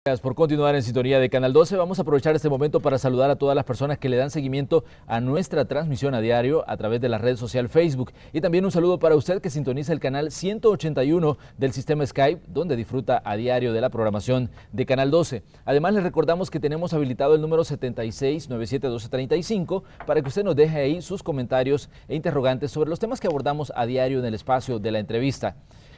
Gracias por continuar en sintonía de Canal 12. Vamos a aprovechar este momento para saludar a todas las personas que le dan seguimiento a nuestra transmisión a diario a través de la red social Facebook. Y también un saludo para usted que sintoniza el canal 181 del sistema Skype, donde disfruta a diario de la programación de Canal 12. Además, les recordamos que tenemos habilitado el número 76971235 para que usted nos deje ahí sus comentarios e interrogantes sobre los temas que abordamos a diario en el espacio de la entrevista.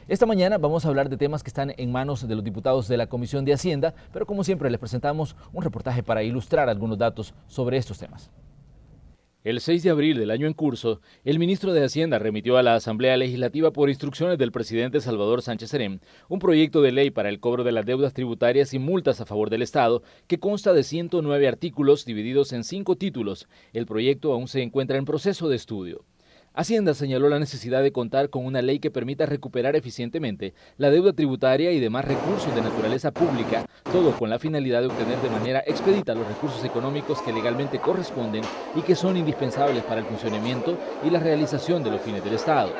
Esta mañana vamos a hablar de temas que están en manos de los diputados de la Comisión de Hacienda, pero como siempre les presentamos un reportaje para ilustrar algunos datos sobre estos temas. El 6 de abril del año en curso, el ministro de Hacienda remitió a la Asamblea Legislativa por instrucciones del presidente Salvador Sánchez Serén un proyecto de ley para el cobro de las deudas tributarias y multas a favor del Estado que consta de 109 artículos divididos en 5 títulos. El proyecto aún se encuentra en proceso de estudio. Hacienda señaló la necesidad de contar con una ley que permita recuperar eficientemente la deuda tributaria y demás recursos de naturaleza pública, todo con la finalidad de obtener de manera expedita los recursos económicos que legalmente corresponden y que son indispensables para el funcionamiento y la realización de los fines del Estado.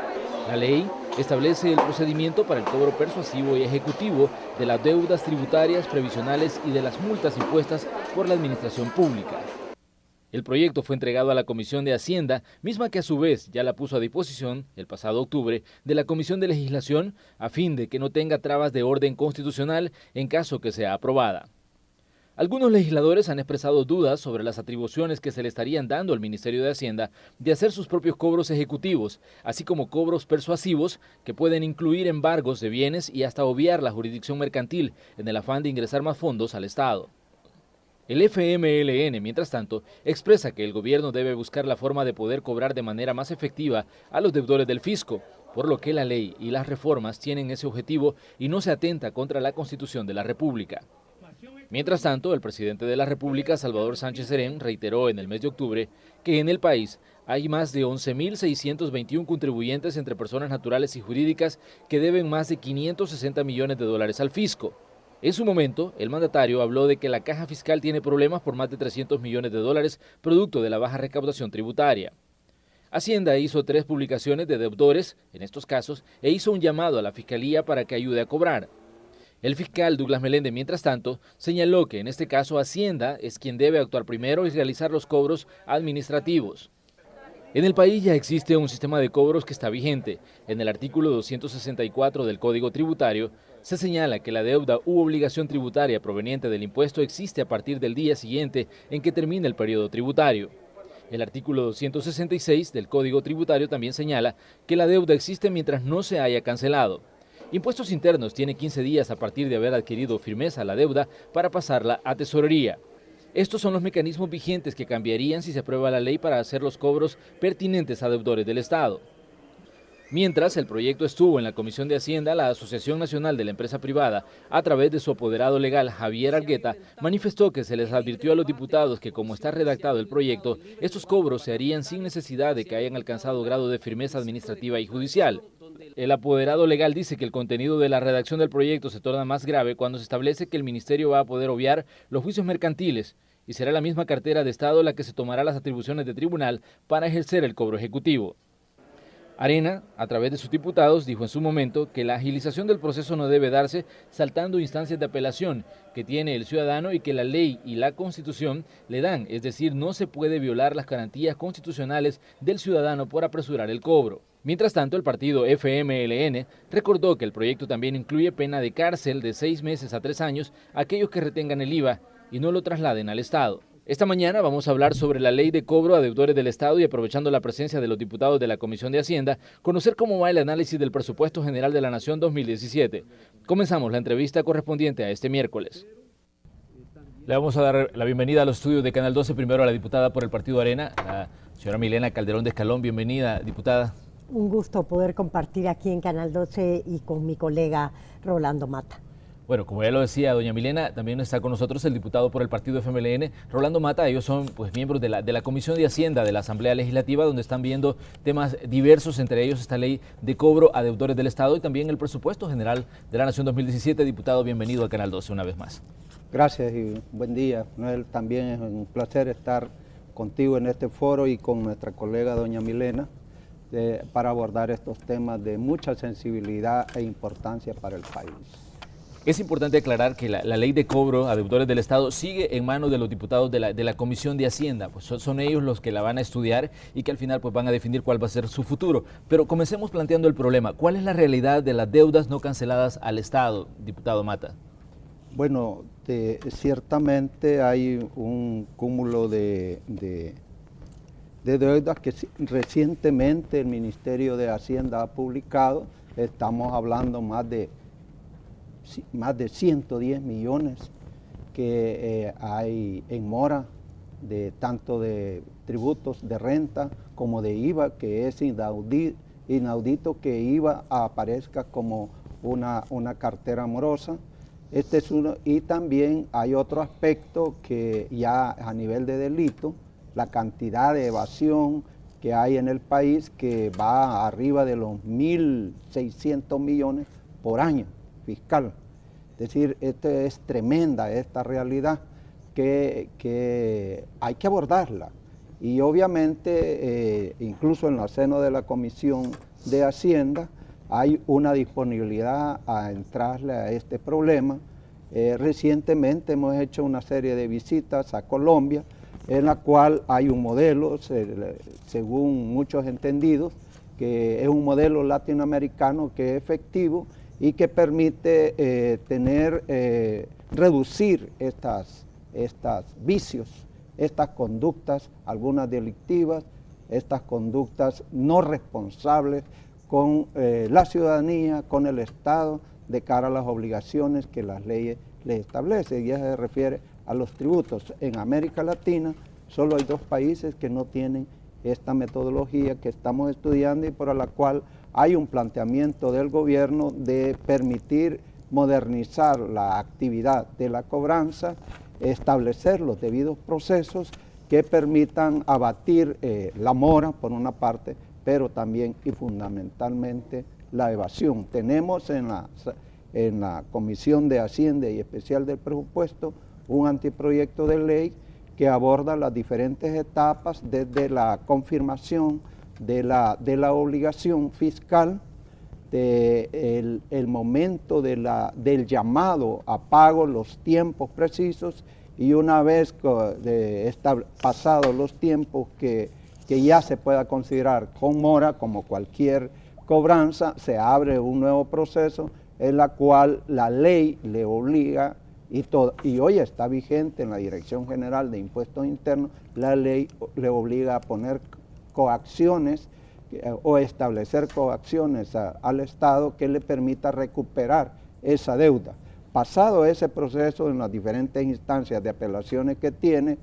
La ley establece el procedimiento para el cobro persuasivo y ejecutivo de las deudas tributarias, previsionales y de las multas impuestas por la administración pública. El proyecto fue entregado a la Comisión de Hacienda, misma que a su vez ya la puso a disposición, el pasado octubre, de la Comisión de Legislación, a fin de que no tenga trabas de orden constitucional en caso que sea aprobada. Algunos legisladores han expresado dudas sobre las atribuciones que se le estarían dando al Ministerio de Hacienda de hacer sus propios cobros ejecutivos, así como cobros persuasivos que pueden incluir embargos de bienes y hasta obviar la jurisdicción mercantil en el afán de ingresar más fondos al Estado. El FMLN, mientras tanto, expresa que el gobierno debe buscar la forma de poder cobrar de manera más efectiva a los deudores del fisco, por lo que la ley y las reformas tienen ese objetivo y no se atenta contra la Constitución de la República. Mientras tanto, el presidente de la República, Salvador Sánchez Serén, reiteró en el mes de octubre que en el país hay más de 11.621 contribuyentes entre personas naturales y jurídicas que deben más de 560 millones de dólares al fisco. En su momento, el mandatario habló de que la caja fiscal tiene problemas por más de 300 millones de dólares, producto de la baja recaudación tributaria. Hacienda hizo 3 publicaciones de deudores, en estos casos, e hizo un llamado a la Fiscalía para que ayude a cobrar. El fiscal Douglas Meléndez, mientras tanto, señaló que en este caso Hacienda es quien debe actuar primero y realizar los cobros administrativos. En el país ya existe un sistema de cobros que está vigente. En el artículo 264 del Código Tributario se señala que la deuda u obligación tributaria proveniente del impuesto existe a partir del día siguiente en que termine el periodo tributario. El artículo 266 del Código Tributario también señala que la deuda existe mientras no se haya cancelado. Impuestos Internos tiene 15 días a partir de haber adquirido firmeza la deuda para pasarla a Tesorería. Estos son los mecanismos vigentes que cambiarían si se aprueba la ley para hacer los cobros pertinentes a deudores del Estado. Mientras el proyecto estuvo en la Comisión de Hacienda, la Asociación Nacional de la Empresa Privada, a través de su apoderado legal Javier Argueta, manifestó que se les advirtió a los diputados que, como está redactado el proyecto, estos cobros se harían sin necesidad de que hayan alcanzado grado de firmeza administrativa y judicial. El apoderado legal dice que el contenido de la redacción del proyecto se torna más grave cuando se establece que el Ministerio va a poder obviar los juicios mercantiles y será la misma cartera de Estado la que se tomará las atribuciones de tribunal para ejercer el cobro ejecutivo. Arena, a través de sus diputados, dijo en su momento que la agilización del proceso no debe darse saltando instancias de apelación que tiene el ciudadano y que la ley y la Constitución le dan, es decir, no se puede violar las garantías constitucionales del ciudadano por apresurar el cobro. Mientras tanto, el partido FMLN recordó que el proyecto también incluye pena de cárcel de 6 meses a 3 años a aquellos que retengan el IVA y no lo trasladen al Estado. Esta mañana vamos a hablar sobre la ley de cobro a deudores del Estado y, aprovechando la presencia de los diputados de la Comisión de Hacienda, conocer cómo va el análisis del Presupuesto General de la Nación 2017. Comenzamos la entrevista correspondiente a este miércoles. Le vamos a dar la bienvenida a los estudios de Canal 12, primero a la diputada por el Partido Arena, la señora Milena Calderón de Escalón. Bienvenida, diputada. Un gusto poder compartir aquí en Canal 12 y con mi colega Rolando Mata. Bueno, como ya lo decía doña Milena, también está con nosotros el diputado por el partido FMLN, Rolando Mata. Ellos son miembros de la Comisión de Hacienda de la Asamblea Legislativa, donde están viendo temas diversos, entre ellos esta ley de cobro a deudores del Estado y también el Presupuesto General de la Nación 2017. Diputado, bienvenido a Canal 12 una vez más. Gracias y buen día. Noel, también es un placer estar contigo en este foro y con nuestra colega doña Milena para abordar estos temas de mucha sensibilidad e importancia para el país. Es importante aclarar que la ley de cobro a deudores del Estado sigue en manos de los diputados de la Comisión de Hacienda, pues son ellos los que la van a estudiar y que al final pues van a definir cuál va a ser su futuro. Pero comencemos planteando el problema. ¿Cuál es la realidad de las deudas no canceladas al Estado, diputado Mata? Bueno, ciertamente hay un cúmulo de deudas que recientemente el Ministerio de Hacienda ha publicado. Estamos hablando más de 110 millones que hay en mora, tanto de tributos de renta como de IVA, que es inaudito que IVA aparezca como una cartera morosa. Este es uno, y también hay otro aspecto que ya a nivel de delito, la cantidad de evasión que hay en el país, que va arriba de los 1.600 millones por año fiscal. Es decir, es tremenda esta realidad que hay que abordarla. Y obviamente, incluso en el seno de la Comisión de Hacienda, hay una disponibilidad a entrarle a este problema. Recientemente hemos hecho una serie de visitas a Colombia, en la cual hay un modelo, según muchos entendidos, que es un modelo latinoamericano que es efectivo y que permite reducir estos vicios, estas conductas, algunas delictivas, estas conductas no responsables con la ciudadanía, con el Estado, de cara a las obligaciones que las leyes les establecen, y eso se refiere a los tributos. En América Latina solo hay 2 países que no tienen esta metodología que estamos estudiando y por la cual hay un planteamiento del gobierno de permitir modernizar la actividad de la cobranza, establecer los debidos procesos que permitan abatir la mora por una parte, pero también y fundamentalmente la evasión. Tenemos en la Comisión de Hacienda y Especial del Presupuesto un anteproyecto de ley que aborda las diferentes etapas desde la confirmación de la obligación fiscal, el momento del llamado a pago, los tiempos precisos, y una vez pasados los tiempos que ya se pueda considerar con mora, como cualquier cobranza, se abre un nuevo proceso en la cual la ley le obliga, y hoy está vigente en la Dirección General de Impuestos Internos, la ley le obliga a poner coacciones o establecer coacciones al Estado que le permita recuperar esa deuda. Pasado ese proceso en las diferentes instancias de apelaciones que tiene,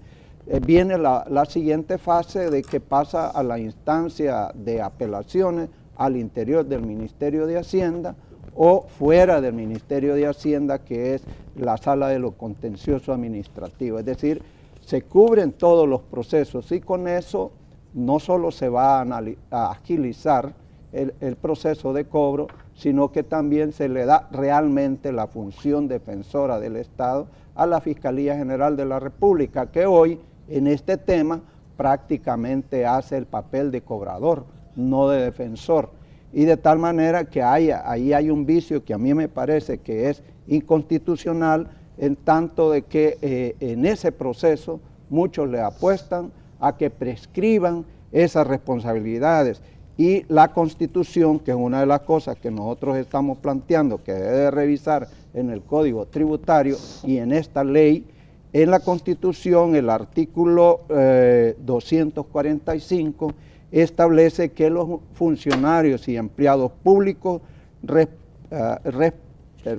viene la siguiente fase de que pasa a la instancia de apelaciones al interior del Ministerio de Hacienda o fuera del Ministerio de Hacienda, que es la sala de lo contencioso administrativo. Es decir, se cubren todos los procesos y con eso no solo se va a agilizar el proceso de cobro, sino que también se le da realmente la función defensora del Estado a la Fiscalía General de la República, que hoy en este tema prácticamente hace el papel de cobrador, no de defensor. Y de tal manera que ahí hay un vicio que a mí me parece que es inconstitucional, en tanto de que en ese proceso muchos le apuestan a que prescriban esas responsabilidades. Y la Constitución, que es una de las cosas que nosotros estamos planteando, que debe revisar en el Código Tributario y en esta ley, en la Constitución, el artículo 245, establece que los funcionarios y empleados públicos,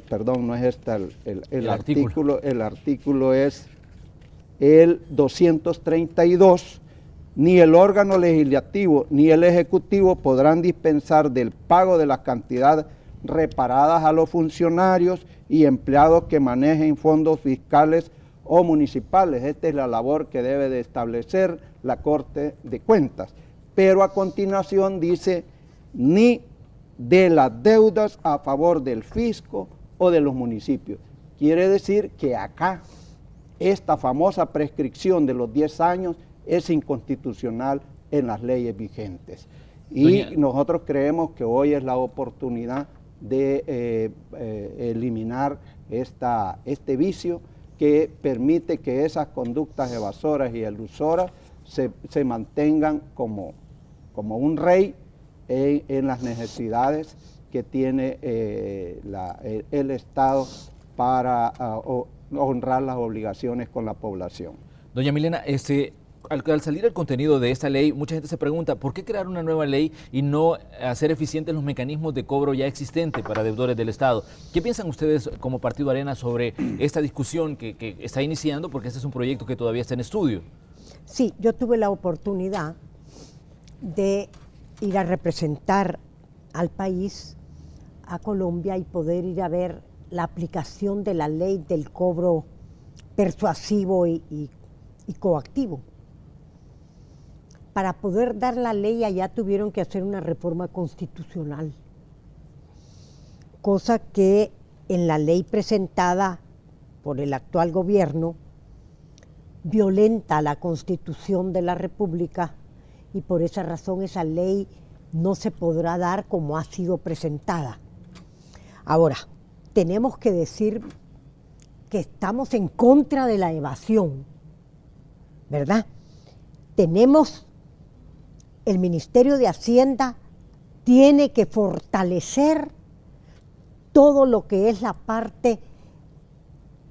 perdón, no es este el artículo es el 232, ni el órgano legislativo ni el ejecutivo podrán dispensar del pago de las cantidades reparadas a los funcionarios y empleados que manejen fondos fiscales o municipales. Esta es la labor que debe de establecer la Corte de Cuentas. Pero a continuación dice, ni de las deudas a favor del fisco o de los municipios. Quiere decir que acá esta famosa prescripción de los 10 años es inconstitucional en las leyes vigentes. Y nosotros creemos que hoy es la oportunidad de eliminar este vicio que permite que esas conductas evasoras y elusoras se mantengan como un rey en las necesidades que tiene el Estado para honrar las obligaciones con la población. Doña Milena, al salir el contenido de esta ley, mucha gente se pregunta, ¿por qué crear una nueva ley y no hacer eficientes los mecanismos de cobro ya existentes para deudores del Estado? ¿Qué piensan ustedes como Partido Arena sobre esta discusión que está iniciando? Porque este es un proyecto que todavía está en estudio. Sí, yo tuve la oportunidad de ir a representar al país, a Colombia, y poder ir a ver la aplicación de la ley del cobro persuasivo y coactivo. Para poder dar la ley allá tuvieron que hacer una reforma constitucional, cosa que en la ley presentada por el actual gobierno violenta la Constitución de la República, y por esa razón esa ley no se podrá dar como ha sido presentada. Ahora, tenemos que decir que estamos en contra de la evasión, ¿verdad? El Ministerio de Hacienda tiene que fortalecer todo lo que es la parte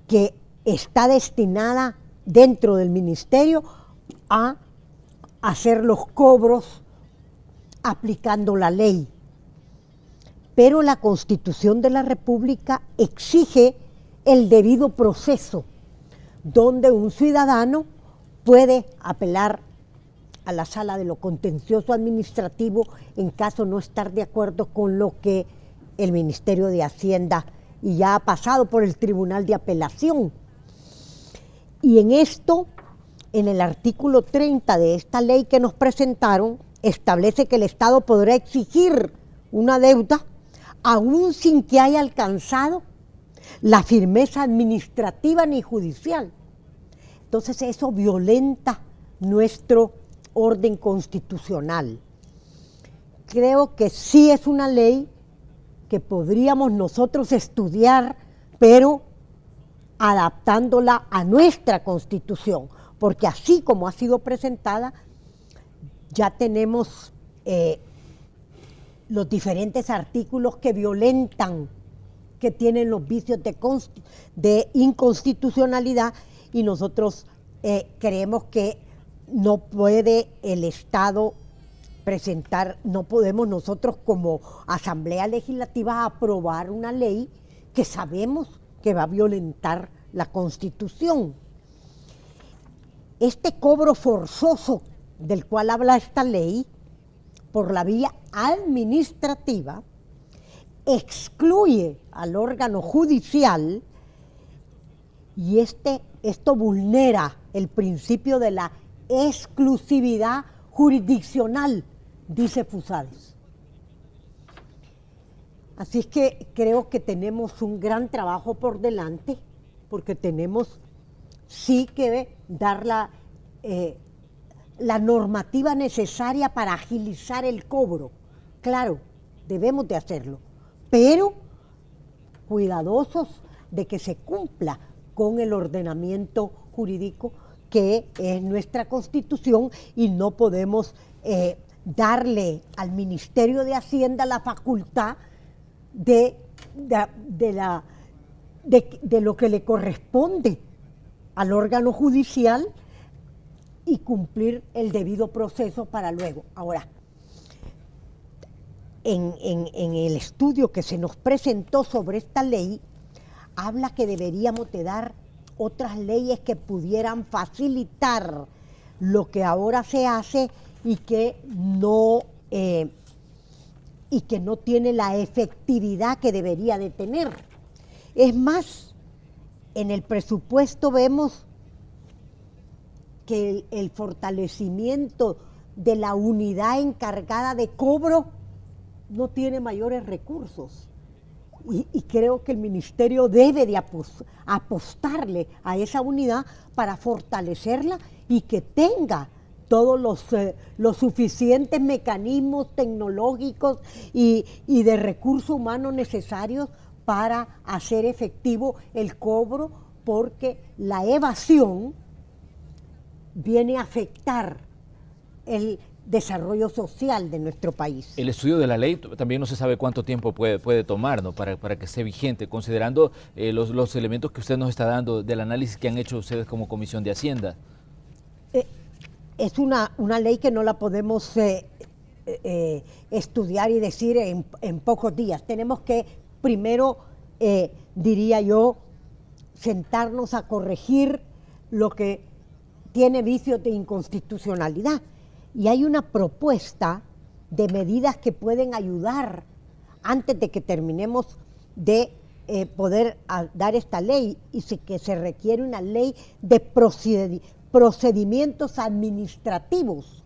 que está destinada dentro del ministerio a hacer los cobros aplicando la ley. Pero la Constitución de la República exige el debido proceso, donde un ciudadano puede apelar a la sala de lo contencioso administrativo en caso no estar de acuerdo con lo que el Ministerio de Hacienda, y ya ha pasado por el Tribunal de Apelación. Y en esto, en el artículo 30 de esta ley que nos presentaron, establece que el Estado podrá exigir una deuda aún sin que haya alcanzado la firmeza administrativa ni judicial. Entonces eso violenta nuestro orden constitucional. Creo que sí es una ley que podríamos nosotros estudiar, pero adaptándola a nuestra Constitución, porque así como ha sido presentada, ya tenemos los diferentes artículos que violentan, que tienen los vicios de inconstitucionalidad, y nosotros creemos que no puede el Estado presentar, no podemos nosotros como Asamblea Legislativa aprobar una ley que sabemos que va a violentar la Constitución. Este cobro forzoso del cual habla esta ley, por la vía administrativa, excluye al órgano judicial, y esto vulnera el principio de la exclusividad jurisdiccional, dice Fusades. Así es que creo que tenemos un gran trabajo por delante, porque tenemos sí que dar la normativa necesaria para agilizar el cobro. Claro, debemos de hacerlo, pero cuidadosos de que se cumpla con el ordenamiento jurídico que es nuestra Constitución, y no podemos darle al Ministerio de Hacienda la facultad de lo que le corresponde al órgano judicial y cumplir el debido proceso para luego. Ahora, en el estudio que se nos presentó sobre esta ley, habla que deberíamos de dar otras leyes que pudieran facilitar lo que ahora se hace y que no tiene la efectividad que debería de tener. Es más, en el presupuesto vemos que el fortalecimiento de la unidad encargada de cobro no tiene mayores recursos. Y creo que el ministerio debe de apostarle a esa unidad para fortalecerla y que tenga todos los suficientes mecanismos tecnológicos y de recursos humanos necesarios para hacer efectivo el cobro, porque la evasión viene a afectar el desarrollo social de nuestro país. El estudio de la ley también no se sabe cuánto tiempo puede tomar, ¿no? para que esté vigente, considerando los elementos que usted nos está dando del análisis que han hecho ustedes como Comisión de Hacienda. Es una ley que no la podemos estudiar y decir en pocos días. Tenemos que primero, diría yo, sentarnos a corregir lo que tiene vicios de inconstitucionalidad. Y hay una propuesta de medidas que pueden ayudar antes de que terminemos de poder dar esta ley, y que se requiere una ley de procedimientos administrativos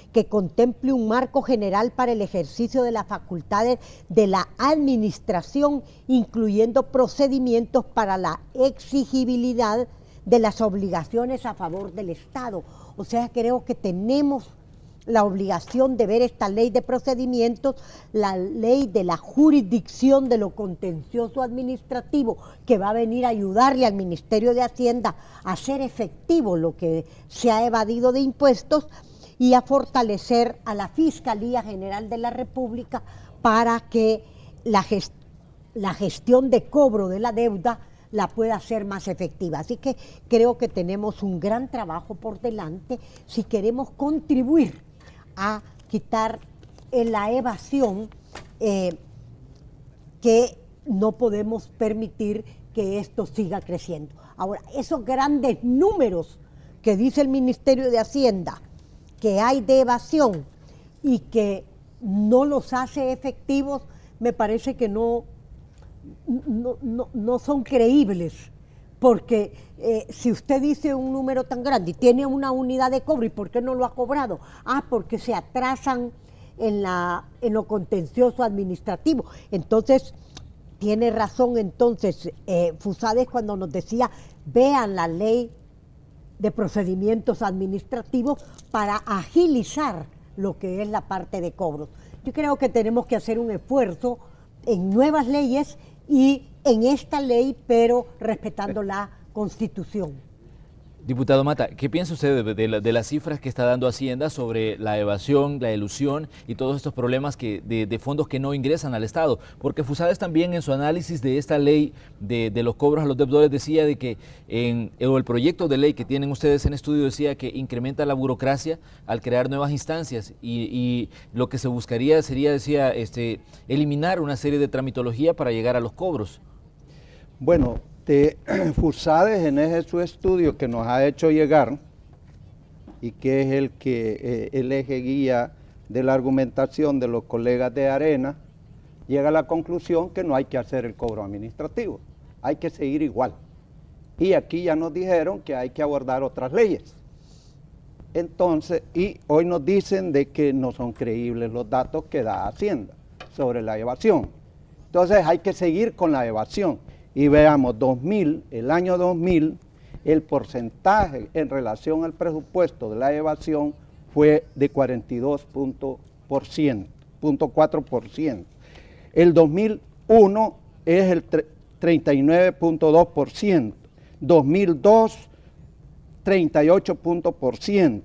que contemple un marco general para el ejercicio de las facultades de la administración, incluyendo procedimientos para la exigibilidad de las obligaciones a favor del Estado. O sea, creo que tenemos la obligación de ver esta ley de procedimientos, la ley de la jurisdicción de lo contencioso administrativo, que va a venir a ayudarle al Ministerio de Hacienda a hacer efectivo lo que se ha evadido de impuestos, y a fortalecer a la Fiscalía General de la República para que la gestión de cobro de la deuda la pueda hacer más efectiva. Así que creo que tenemos un gran trabajo por delante si queremos contribuir a quitar la evasión, que no podemos permitir que esto siga creciendo. Ahora, esos grandes números que dice el Ministerio de Hacienda que hay de evasión y que no los hace efectivos, me parece que no son creíbles, porque si usted dice un número tan grande y tiene una unidad de cobro, ¿y por qué no lo ha cobrado? Ah, porque se atrasan en lo contencioso administrativo. Entonces, tiene razón entonces Fusades cuando nos decía, vean la ley de procedimientos administrativos para agilizar lo que es la parte de cobros. Yo creo que tenemos que hacer un esfuerzo en nuevas leyes y en esta ley, pero respetando la Constitución. Diputado Mata, ¿qué piensa usted de las cifras que está dando Hacienda sobre la evasión, la elusión y todos estos problemas de fondos que no ingresan al Estado? Porque Fusades también en su análisis de esta ley de los cobros a los deudores decía de que el proyecto de ley que tienen ustedes en estudio decía que incrementa la burocracia al crear nuevas instancias y lo que se buscaría sería, decía, eliminar una serie de tramitología para llegar a los cobros. Bueno, Fusades en ese su estudio que nos ha hecho llegar y que es el eje guía de la argumentación de los colegas de Arena, llega a la conclusión que no hay que hacer el cobro administrativo, hay que seguir igual. Y aquí ya nos dijeron que hay que abordar otras leyes. Entonces, y hoy nos dicen de que no son creíbles los datos que da Hacienda sobre la evasión. Entonces hay que seguir con la evasión. Y veamos, el año 2000, el porcentaje en relación al presupuesto de la evasión fue de 42.4%. El 2001 es el 39.2%, 2002 38%,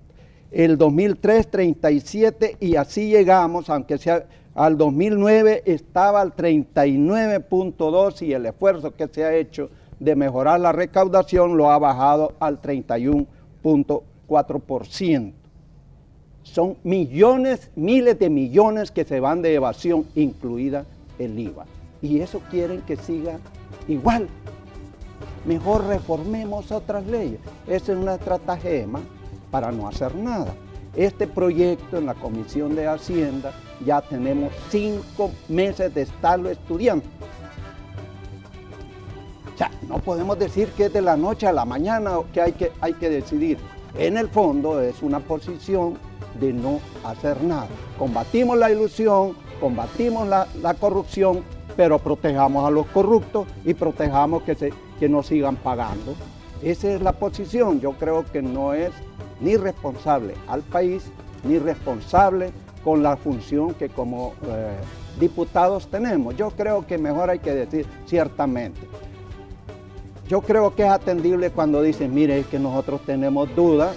el 2003 37% y así llegamos, aunque sea al 2009 estaba al 39.2% y el esfuerzo que se ha hecho de mejorar la recaudación lo ha bajado al 31.4%. Son millones, miles de millones que se van de evasión, incluida el IVA. Y eso quieren que siga igual. Mejor reformemos otras leyes. Esa es una estratagema para no hacer nada. Este proyecto en la Comisión de Hacienda ya tenemos 5 meses de estarlo estudiando. O sea, no podemos decir que es de la noche a la mañana que hay que decidir. En el fondo es una posición de no hacer nada. Combatimos la ilusión, combatimos la corrupción, pero protejamos a los corruptos y protejamos que no sigan pagando. Esa es la posición. Yo creo que no es ni responsable al país, ni responsable con la función que como diputados tenemos. Yo creo que mejor hay que decir ciertamente. Yo creo que es atendible cuando dicen, mire, es que nosotros tenemos dudas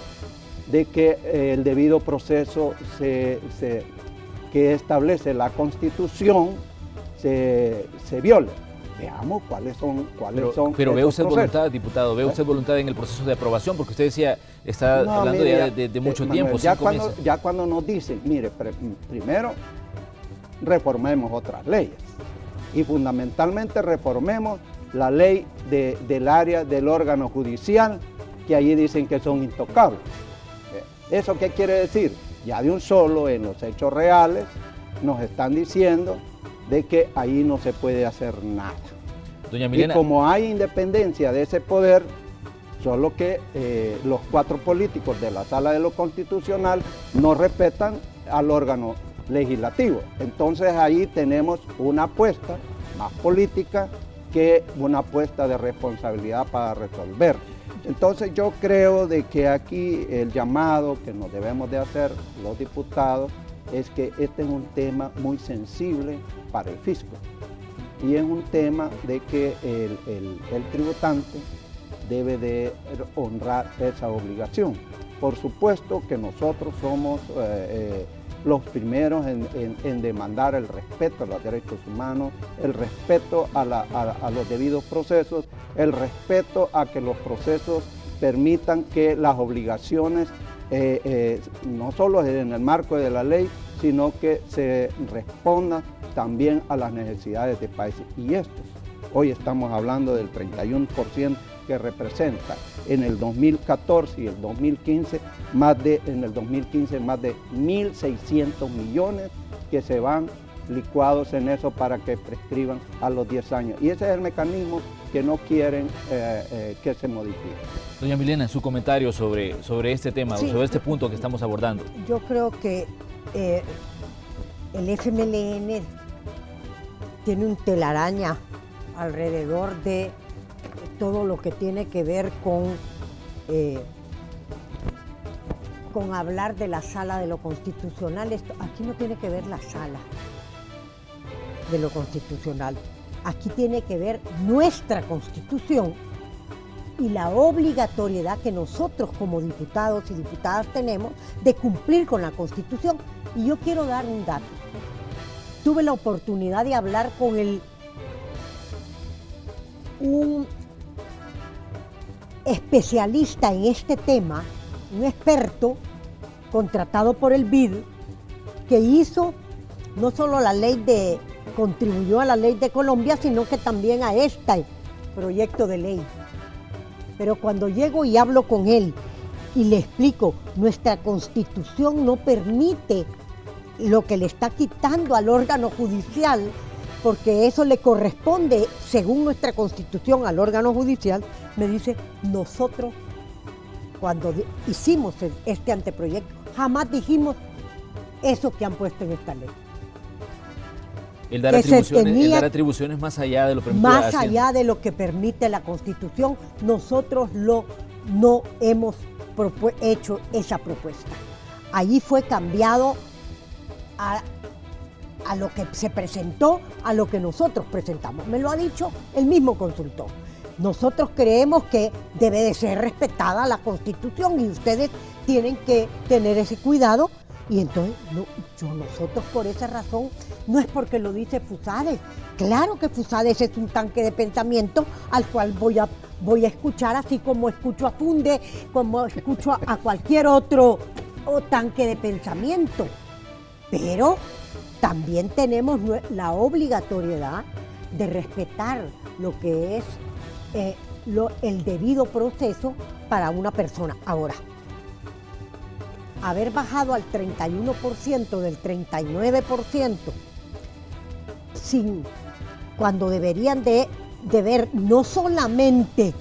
de que el debido proceso que establece la Constitución se viole. Veamos cuáles son pero ve usted procesos. voluntad, diputado, ve usted voluntad en el proceso de aprobación, porque usted decía, está No, hablando mire, ya de mucho Manuel, tiempo, 5 meses. ya cuando nos dicen, mire, primero reformemos otras leyes y fundamentalmente reformemos la ley del área del órgano judicial, que allí dicen que son intocables. ¿Eso qué quiere decir? Ya de un solo, en los hechos reales, nos están diciendo de que ahí no se puede hacer nada. Doña Milena, y como hay independencia de ese poder, solo que los 4 políticos de la Sala de lo Constitucional no respetan al órgano legislativo. Entonces ahí tenemos una apuesta más política que una apuesta de responsabilidad para resolver. Entonces yo creo de que aquí el llamado que nos debemos de hacer los diputados es que este es un tema muy sensible para el fisco y es un tema de que el tributante debe de honrar esa obligación. Por supuesto que nosotros somos los primeros en demandar el respeto a los derechos humanos, el respeto a los debidos procesos, el respeto a que los procesos permitan que las obligaciones no solo en el marco de la ley, sino que se responda también a las necesidades del país. Y estos, hoy estamos hablando del 31% que representa en el 2014 y el 2015, en el 2015 más de 1.600 millones que se van licuados en eso para que prescriban a los 10 años. Y ese es el mecanismo que no quieren que se modifique. doña Milena, su comentario sobre este tema, Sí, sobre este punto que estamos abordando. Yo creo que el FMLN tiene un telaraña alrededor de todo lo que tiene que ver con hablar de la Sala de lo Constitucional. Aquí no tiene que ver la Sala de lo Constitucional. Aquí tiene que ver nuestra Constitución y la obligatoriedad que nosotros como diputados y diputadas tenemos de cumplir con la Constitución. Y yo quiero dar un dato. Tuve la oportunidad de hablar con un especialista en este tema, un experto contratado por el BID, que hizo no solo contribuyó a la ley de Colombia, sino que también a este proyecto de ley. Pero cuando llego y hablo con él y le explico, nuestra Constitución no permite lo que le está quitando al órgano judicial, porque eso le corresponde, según nuestra Constitución, al órgano judicial, me dice, nosotros, cuando hicimos este anteproyecto, jamás dijimos eso que han puesto en esta ley. El dar atribuciones más allá de lo permitido. Más allá de lo que permite la Constitución, nosotros no hemos hecho esa propuesta. Allí fue cambiado a lo que se presentó, a lo que nosotros presentamos. Me lo ha dicho el mismo consultor. Nosotros creemos que debe de ser respetada la Constitución y ustedes tienen que tener ese cuidado. Y entonces, nosotros por esa razón, no es porque lo dice Fusades. Claro que Fusades es un tanque de pensamiento al cual voy a escuchar, así como escucho a Funde, como escucho a cualquier otro tanque de pensamiento. Pero también tenemos la obligatoriedad de respetar lo que es el debido proceso para una persona. Ahora, haber bajado al 31% del 39%, cuando deberían de ver no solamente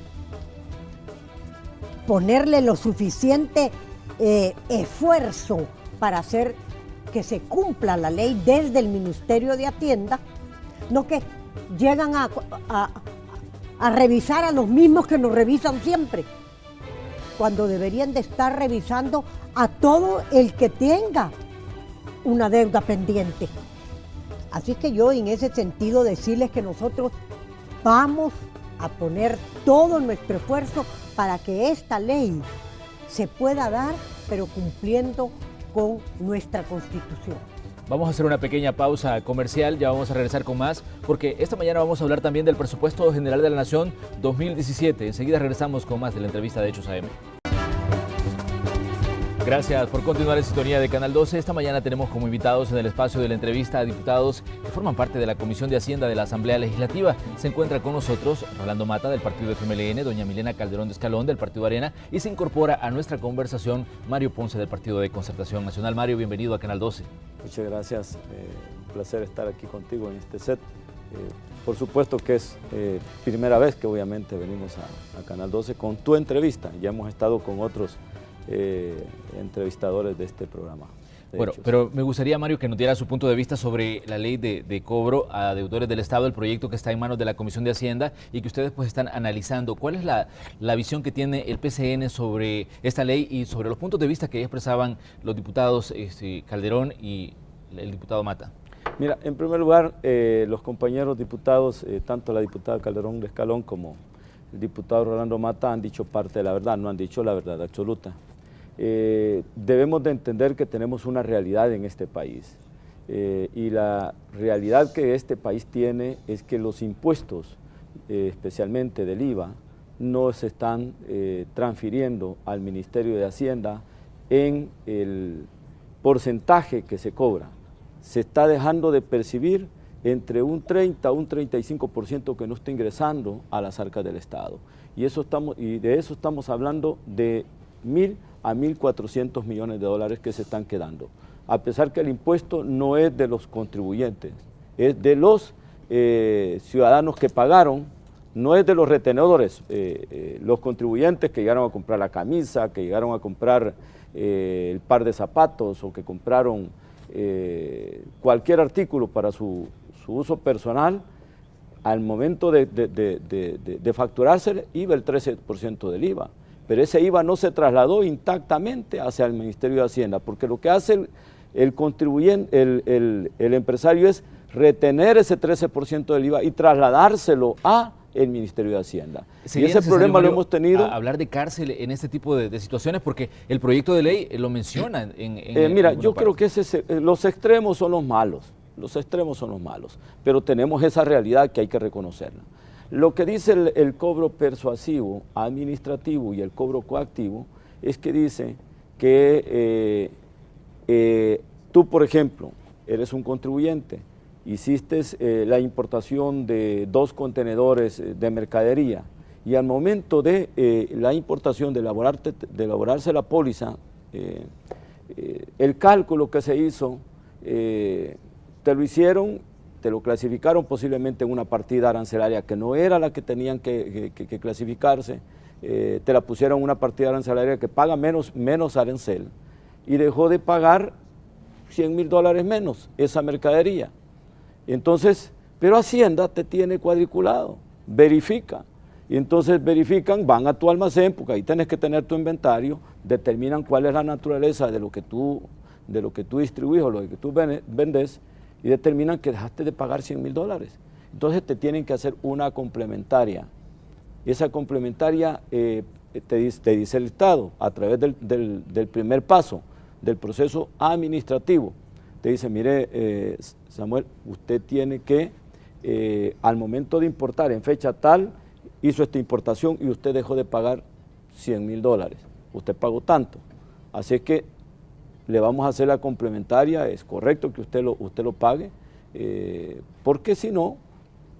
ponerle lo suficiente esfuerzo para hacer que se cumpla la ley desde el Ministerio de Hacienda, no que llegan a revisar a los mismos que nos revisan siempre, cuando deberían de estar revisando a todo el que tenga una deuda pendiente. Así que yo en ese sentido decirles que nosotros vamos a poner todo nuestro esfuerzo para que esta ley se pueda dar, pero cumpliendo con nuestra Constitución. Vamos a hacer una pequeña pausa comercial, ya vamos a regresar con más, porque esta mañana vamos a hablar también del Presupuesto General de la Nación 2017. Enseguida regresamos con más de la entrevista de Hechos AM. Gracias por continuar en sintonía de Canal 12. Esta mañana tenemos como invitados en el espacio de la entrevista a diputados que forman parte de la Comisión de Hacienda de la Asamblea Legislativa. Se encuentra con nosotros Rolando Mata del partido FMLN, doña Milena Calderón de Escalón del partido Arena y se incorpora a nuestra conversación Mario Ponce del partido de Concertación Nacional. Mario, bienvenido a Canal 12. Muchas gracias, un placer estar aquí contigo en este set. Por supuesto que es primera vez que obviamente venimos a Canal 12 con tu entrevista. Ya hemos estado con otros entrevistadores de este programa. Bueno, pero me gustaría, Mario, que nos diera su punto de vista sobre la ley de cobro a deudores del Estado, el proyecto que está en manos de la Comisión de Hacienda y que ustedes pues están analizando. ¿Cuál es la visión que tiene el PCN sobre esta ley y sobre los puntos de vista que expresaban los diputados Calderón y el diputado Mata? Mira, en primer lugar, los compañeros diputados, tanto la diputada Calderón de Escalón como el diputado Rolando Mata han dicho parte de la verdad, no han dicho la verdad absoluta. Debemos de entender que tenemos una realidad en este país y la realidad que este país tiene es que los impuestos, especialmente del IVA, no se están transfiriendo al Ministerio de Hacienda en el porcentaje que se cobra. Se está dejando de percibir entre un 30 a un 35% que no está ingresando a las arcas del Estado. Y de eso estamos hablando de 1.000 a 1.400 millones de dólares que se están quedando. A pesar que el impuesto no es de los contribuyentes, es de los ciudadanos que pagaron, no es de los retenedores, los contribuyentes que llegaron a comprar la camisa, que llegaron a comprar el par de zapatos o que compraron cualquier artículo para su uso personal, al momento de facturarse iba el 13% del IVA. Pero ese IVA no se trasladó intactamente hacia el Ministerio de Hacienda, porque lo que hace el contribuyente, el empresario es retener ese 13% del IVA y trasladárselo a el Ministerio de Hacienda. Y ese problema lo hemos tenido. Hablar de cárcel en este tipo de situaciones, porque el proyecto de ley lo menciona mira, yo creo que los extremos son los malos, pero tenemos esa realidad que hay que reconocerla. Lo que dice el cobro persuasivo, administrativo y el cobro coactivo es que dice que tú, por ejemplo, eres un contribuyente, hiciste la importación de 2 contenedores de mercadería y al momento de la importación, de elaborarse la póliza, el cálculo que se hizo, te lo hicieron, te lo clasificaron posiblemente en una partida arancelaria que no era la que tenían que clasificarse, te la pusieron en una partida arancelaria que paga menos arancel y dejó de pagar $100,000 menos esa mercadería. Entonces, pero Hacienda te tiene cuadriculado, verifica. Y entonces verifican, van a tu almacén, porque ahí tienes que tener tu inventario, determinan cuál es la naturaleza de lo que tú distribuyes o lo que tú vendes, y determinan que dejaste de pagar $100,000. Entonces te tienen que hacer una complementaria. Esa complementaria te dice el Estado, a través del primer paso del proceso administrativo. Te dice, mire, Samuel, usted tiene que, al momento de importar en fecha tal, hizo esta importación y usted dejó de pagar $100,000. Usted pagó tanto. Así es que le vamos a hacer la complementaria, es correcto que usted lo pague, porque si no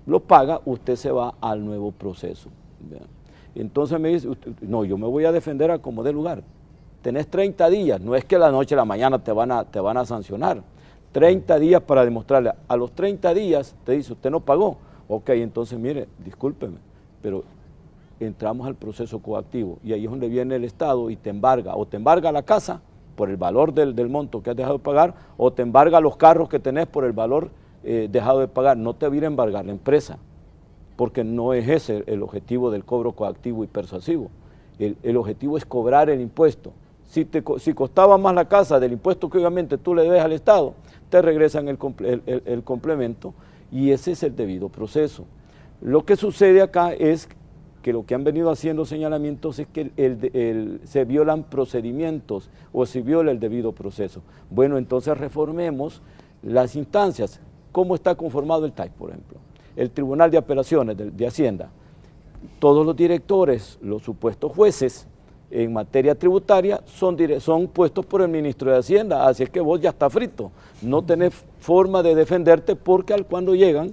lo paga, usted se va al nuevo proceso. ¿Verdad? Entonces me dice, no, yo me voy a defender a como dé lugar. Tenés 30 días, no es que la noche a la mañana te van a sancionar. 30 días para demostrarle. A los 30 días te dice, usted no pagó. Ok, entonces mire, discúlpeme, pero entramos al proceso coactivo y ahí es donde viene el Estado y te embarga, o te embarga la casa por el valor del monto que has dejado de pagar, o te embarga los carros que tenés por el valor dejado de pagar. No te viene a embargar la empresa, porque no es ese el objetivo del cobro coactivo y persuasivo. El objetivo es cobrar el impuesto. Si costaba más la casa del impuesto que obviamente tú le debes al Estado, te regresan el complemento y ese es el debido proceso. Lo que sucede acá es que lo que han venido haciendo señalamientos es que se violan procedimientos o se viola el debido proceso. Bueno, entonces reformemos las instancias. ¿Cómo está conformado el TAI, por ejemplo? El Tribunal de Apelaciones de Hacienda. Todos los directores, los supuestos jueces en materia tributaria son puestos por el ministro de Hacienda, así es que vos ya está frito, no tenés forma de defenderte porque cuando llegan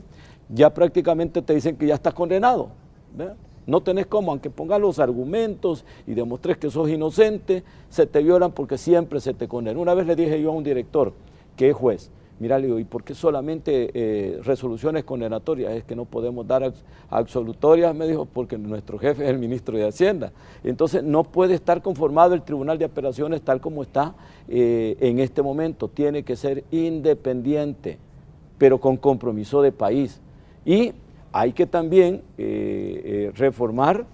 ya prácticamente te dicen que ya estás condenado, ¿verdad? No tenés cómo, aunque pongas los argumentos y demostrés que sos inocente, se te violan porque siempre se te condena. Una vez le dije yo a un director que es juez, mira, le digo, ¿y por qué solamente resoluciones condenatorias? Es que no podemos dar absolutorias, me dijo, porque nuestro jefe es el ministro de Hacienda. Entonces no puede estar conformado el Tribunal de Apelaciones tal como está en este momento. Tiene que ser independiente, pero con compromiso de país. Y hay que también reformar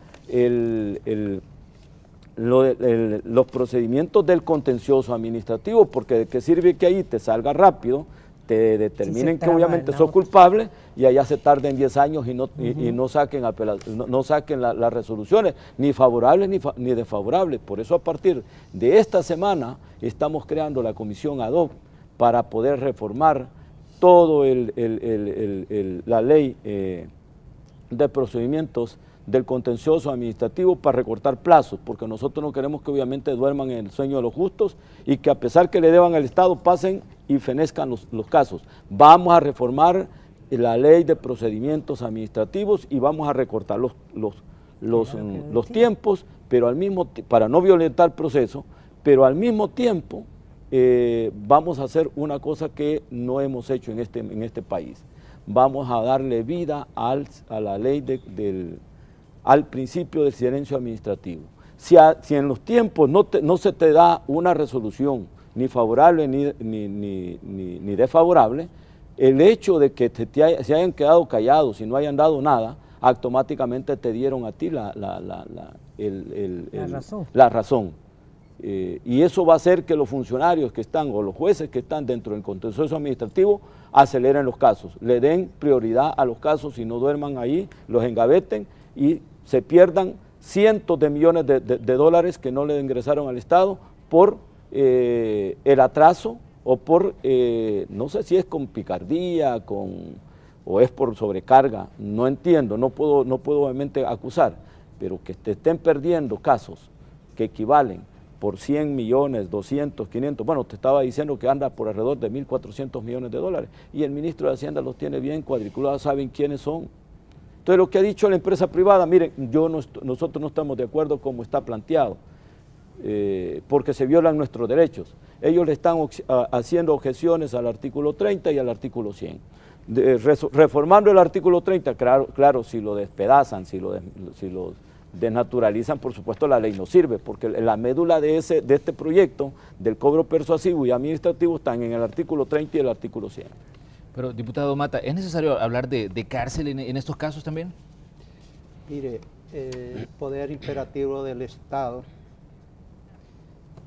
los procedimientos del contencioso administrativo, porque de qué sirve que ahí te salga rápido, te determinen que obviamente sos culpable y allá se tarden 10 años y no saquen las resoluciones, ni favorables ni desfavorables. Por eso a partir de esta semana estamos creando la comisión ad hoc para poder reformar todo la ley de procedimientos del contencioso administrativo para recortar plazos, porque nosotros no queremos que obviamente duerman en el sueño de los justos y que a pesar que le deban al Estado pasen y fenezcan los casos. Vamos a reformar la ley de procedimientos administrativos y vamos a recortar los tiempos, pero para no violentar el proceso, pero al mismo tiempo vamos a hacer una cosa que no hemos hecho en este país. Vamos a darle vida a la ley al principio del silencio administrativo. Si en los tiempos no se te da una resolución ni favorable ni desfavorable, el hecho de que se hayan quedado callados y no hayan dado nada, automáticamente te dieron a ti la razón. Y eso va a hacer que los funcionarios que están o los jueces que están dentro del contencioso administrativo aceleren los casos, le den prioridad a los casos y no duerman ahí, los engaveten y se pierdan cientos de millones de dólares que no le ingresaron al Estado por el atraso o por, no sé si es con picardía o es por sobrecarga, no entiendo, no puedo obviamente acusar, pero que te estén perdiendo casos que equivalen por 100 millones, 200, 500, bueno, te estaba diciendo que anda por alrededor de 1.400 millones de dólares y el ministro de Hacienda los tiene bien cuadriculados, saben quiénes son. Entonces lo que ha dicho la empresa privada, miren, nosotros no estamos de acuerdo como está planteado, porque se violan nuestros derechos. Ellos le están haciendo objeciones al artículo 30 y al artículo 100. Reformando el artículo 30, claro, si lo despedazan, si lo desnaturalizan, por supuesto la ley no sirve, porque la médula de este proyecto del cobro persuasivo y administrativo están en el artículo 30 y el artículo 100. Pero, diputado Mata, ¿es necesario hablar de cárcel en estos casos también? Mire, el poder imperativo del Estado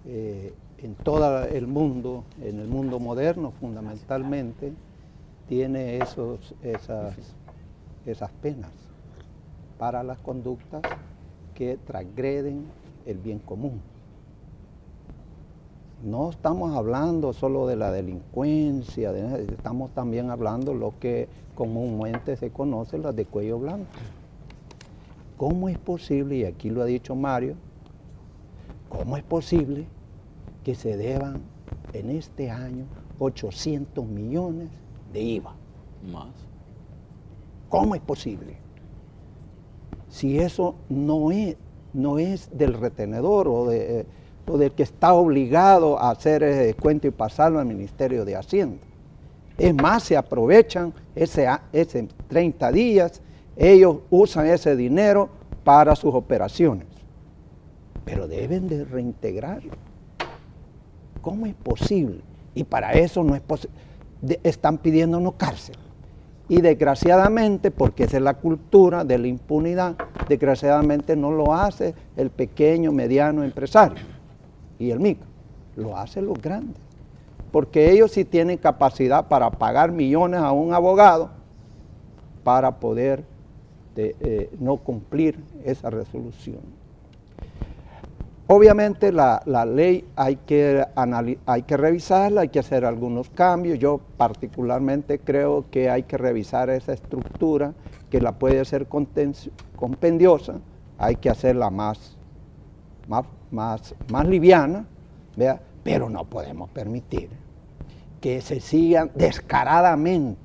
en todo el mundo, en el mundo moderno fundamentalmente, tiene esas penas para las conductas que transgreden el bien común. No estamos hablando solo de la delincuencia, estamos también hablando de lo que comúnmente se conoce, las de cuello blanco. ¿Cómo es posible, y aquí lo ha dicho Mario, cómo es posible que se deban en este año 800 millones de IVA? Más. ¿Cómo es posible? Si eso no es del retenedor o del que está obligado a hacer ese descuento y pasarlo al Ministerio de Hacienda. Es más, se aprovechan ese 30 días, ellos usan ese dinero para sus operaciones, pero deben de reintegrarlo. ¿Cómo es posible? Y para eso no es posible. Están pidiéndonos cárcel. Y desgraciadamente, porque esa es la cultura de la impunidad, desgraciadamente no lo hace el pequeño, mediano empresario. y el micro, lo hacen los grandes, porque ellos sí tienen capacidad para pagar millones a un abogado para poder no cumplir esa resolución. Obviamente la ley hay que revisarla, hay que hacer algunos cambios. Yo particularmente creo que hay que revisar esa estructura, que la puede hacer compendiosa, hay que hacerla más liviana, ¿vea? Pero no podemos permitir que se sigan descaradamente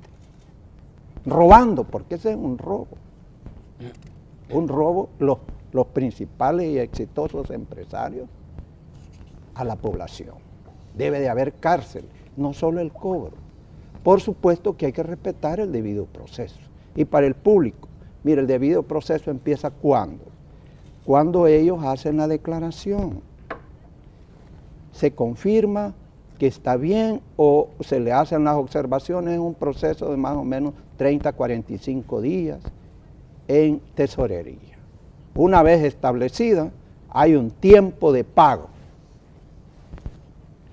robando, porque ese es un robo. Un robo, los principales y exitosos empresarios a la población. Debe de haber cárcel, no solo el cobro. Por supuesto que hay que respetar el debido proceso. Y para el público, mire, el debido proceso empieza ¿cuándo? Cuando ellos hacen la declaración. Se confirma que está bien o se le hacen las observaciones en un proceso de más o menos 30 a 45 días en tesorería. Una vez establecida, hay un tiempo de pago.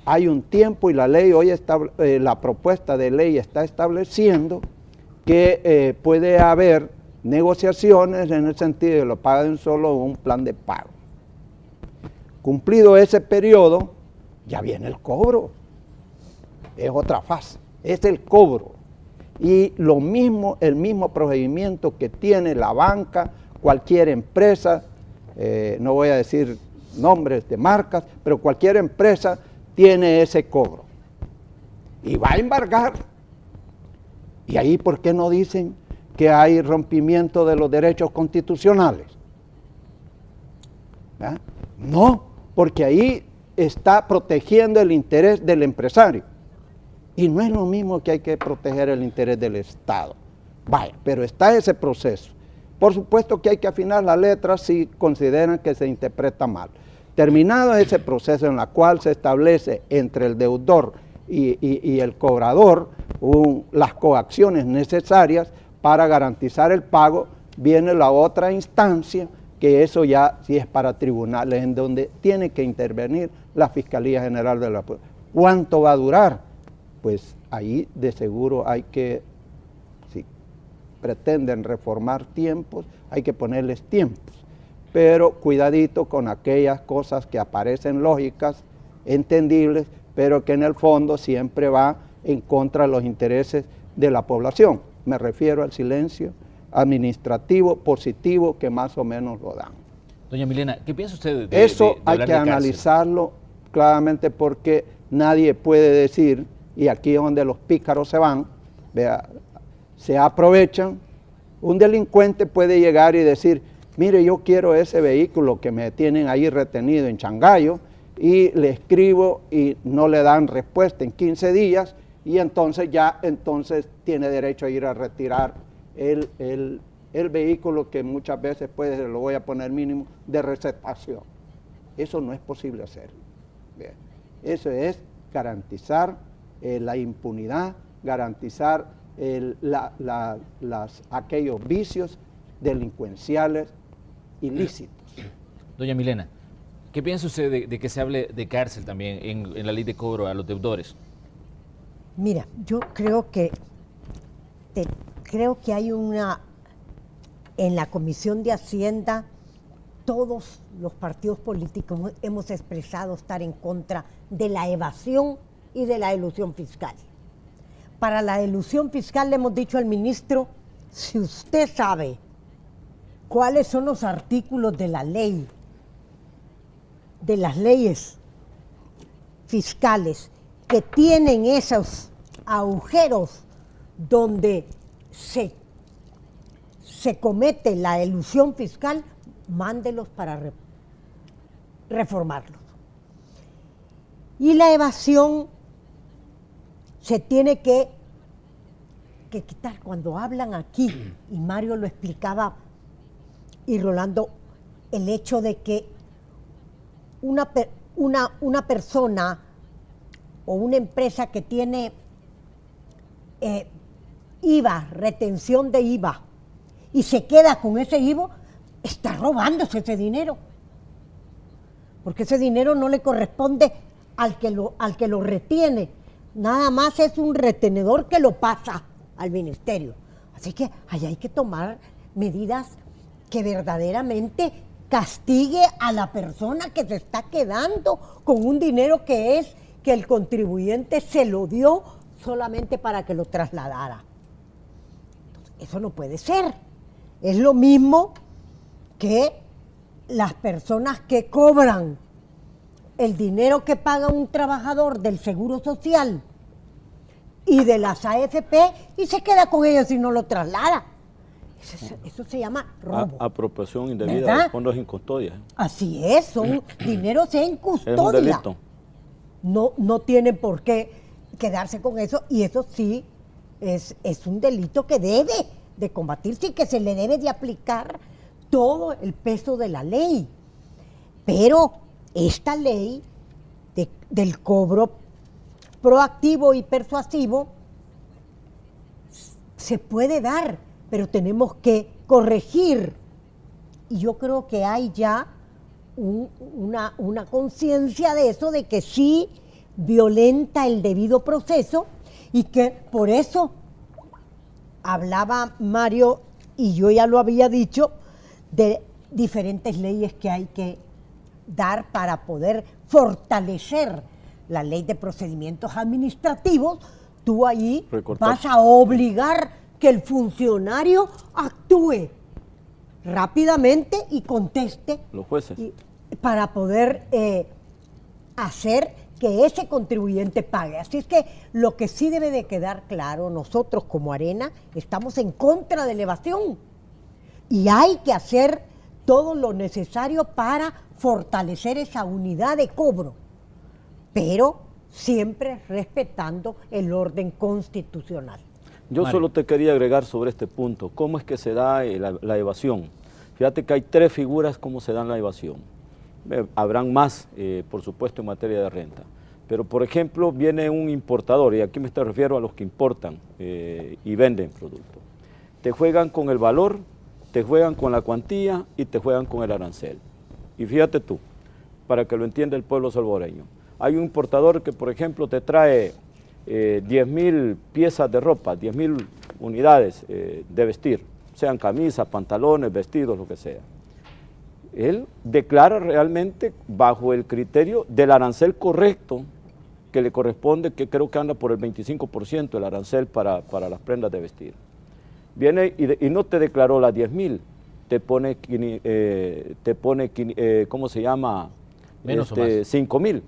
Hay un tiempo y la ley hoy la propuesta de ley está estableciendo que puede haber negociaciones en el sentido de lo pagan solo un plan de pago. Cumplido ese periodo, ya viene el cobro. Es otra fase, es el cobro. Y lo mismo, el mismo procedimiento que tiene la banca, cualquier empresa, no voy a decir nombres de marcas, pero cualquier empresa tiene ese cobro. Y va a embargar. Y ahí, ¿por qué no dicen que hay rompimiento de los derechos constitucionales? ¿Ah? No, porque ahí está protegiendo el interés del empresario. Y no es lo mismo que hay que proteger el interés del Estado. Vaya, pero está ese proceso. Por supuesto que hay que afinar la letra si consideran que se interpreta mal. Terminado ese proceso en el cual se establece entre el deudor y el cobrador las coacciones necesarias para garantizar el pago, viene la otra instancia, que eso ya sí es para tribunales, en donde tiene que intervenir la Fiscalía General de la República. ¿Cuánto va a durar? Pues ahí de seguro hay que, si pretenden reformar tiempos, hay que ponerles tiempos. Pero cuidadito con aquellas cosas que aparecen lógicas, entendibles, pero que en el fondo siempre va en contra de los intereses de la población. Me refiero al silencio administrativo positivo que más o menos lo dan. Doña Milena, ¿qué piensa usted de eso? Hay que analizarlo claramente, porque nadie puede decir, y aquí es donde los pícaros se van, vea, se aprovechan. Un delincuente puede llegar y decir, mire, yo quiero ese vehículo que me tienen ahí retenido en Changayo, y le escribo y no le dan respuesta en 15 días, y entonces tiene derecho a ir a retirar el vehículo, que muchas veces puede, lo voy a poner mínimo, de receptación. Eso no es posible hacer. Bien. Eso es garantizar la impunidad, garantizar aquellos vicios delincuenciales ilícitos. Doña Milena, ¿qué piensa usted de que se hable de cárcel también en la ley de cobro a los deudores? Mira, yo creo que hay en la Comisión de Hacienda, todos los partidos políticos hemos expresado estar en contra de la evasión y de la elusión fiscal. Para la elusión fiscal le hemos dicho al ministro, si usted sabe cuáles son los artículos de la ley, de las leyes fiscales que tienen esos agujeros donde se comete la elusión fiscal, mándelos para reformarlos. Y la evasión se tiene que quitar. Cuando hablan aquí, y Mario lo explicaba, y Rolando, el hecho de que una persona o una empresa que tiene IVA, retención de IVA, y se queda con ese IVA, está robándose ese dinero. porque ese dinero no le corresponde al que lo retiene, nada más es un retenedor que lo pasa al ministerio. Así que ahí hay que tomar medidas que verdaderamente castigue a la persona que se está quedando con un dinero que el contribuyente se lo dio solamente para que lo trasladara. Entonces, eso no puede ser. Es lo mismo que las personas que cobran el dinero que paga un trabajador del Seguro Social y de las AFP y se queda con ellos y no lo traslada. Eso se llama robo. Apropiación indebida, ¿verdad? de fondos en custodia. Así es, son dineros en custodia. Es un delito. No tienen por qué quedarse con eso, y eso sí es un delito que debe de combatirse y que se le debe de aplicar todo el peso de la ley. Pero esta ley del cobro proactivo y persuasivo se puede dar, pero tenemos que corregir. Y yo creo que hay ya una conciencia de eso, de que sí violenta el debido proceso, y que por eso hablaba Mario, y yo ya lo había dicho, de diferentes leyes que hay que dar para poder fortalecer la ley de procedimientos administrativos. Tú ahí vas a obligar que el funcionario actúe rápidamente y conteste. Los jueces. Para poder hacer que ese contribuyente pague. Así es que lo que sí debe de quedar claro, nosotros como Arena estamos en contra de la evasión y hay que hacer todo lo necesario para fortalecer esa unidad de cobro, pero siempre respetando el orden constitucional. Yo Mario. solo te quería agregar sobre este punto, ¿cómo es que se da la evasión? Fíjate que hay 3 figuras cómo se dan la evasión. Habrán más, por supuesto, en materia de renta. Pero, por ejemplo, viene un importador, y aquí me refiero a los que importan y venden productos. Te juegan con el valor, te juegan con la cuantía y te juegan con el arancel. Y fíjate tú, para que lo entienda el pueblo salvadoreño, hay un importador que, por ejemplo, te trae 10.000 piezas de ropa, 10.000 unidades de vestir, sean camisas, pantalones, vestidos, lo que sea. Él declara realmente bajo el criterio del arancel correcto que le corresponde, que creo que anda por el 25% el arancel para las prendas de vestir. Viene y no te declaró las 10.000, te pone ¿cómo se llama? Menos o más. 5.000.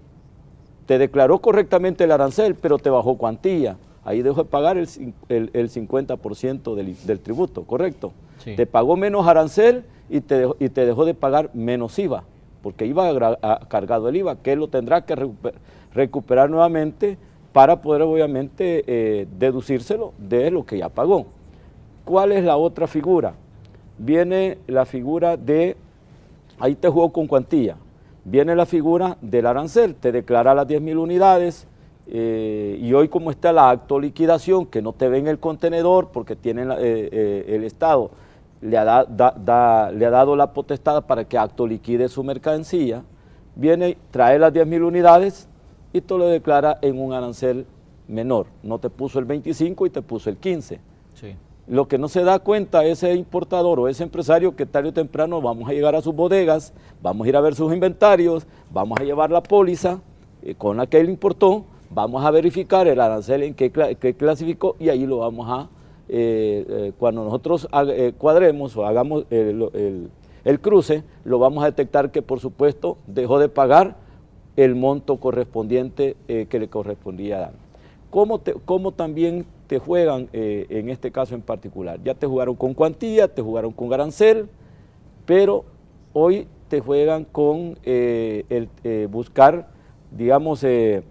Te declaró correctamente el arancel, pero te bajó cuantía. Ahí dejó de pagar el 50% del tributo, ¿correcto? Sí. Te pagó menos arancel y te dejó de pagar menos IVA, porque iba cargado el IVA, que él lo tendrá que recuperar nuevamente para poder, obviamente, deducírselo de lo que ya pagó. ¿Cuál es la otra figura? Viene la figura de, ahí te jugó con cuantía, viene la figura del arancel, te declara las 10.000 unidades, y hoy como está la acto liquidación, que no te ven el contenedor porque tienen el Estado le ha dado la potestad para que acto liquide su mercancía, viene, trae las 10.000 unidades y tú lo declara en un arancel menor, no te puso el 25 y te puso el 15. Sí. Lo que no se da cuenta ese importador o ese empresario, que tarde o temprano vamos a llegar a sus bodegas, vamos a ir a ver sus inventarios, vamos a llevar la póliza con la que él importó, vamos a verificar el arancel en que clasificó y ahí lo vamos a, cuando nosotros cuadremos o hagamos el cruce, lo vamos a detectar que por supuesto dejó de pagar el monto correspondiente que le correspondía dar. ¿Cómo también te juegan en este caso en particular? Ya te jugaron con cuantía, te jugaron con arancel, pero hoy te juegan con buscar, digamos, en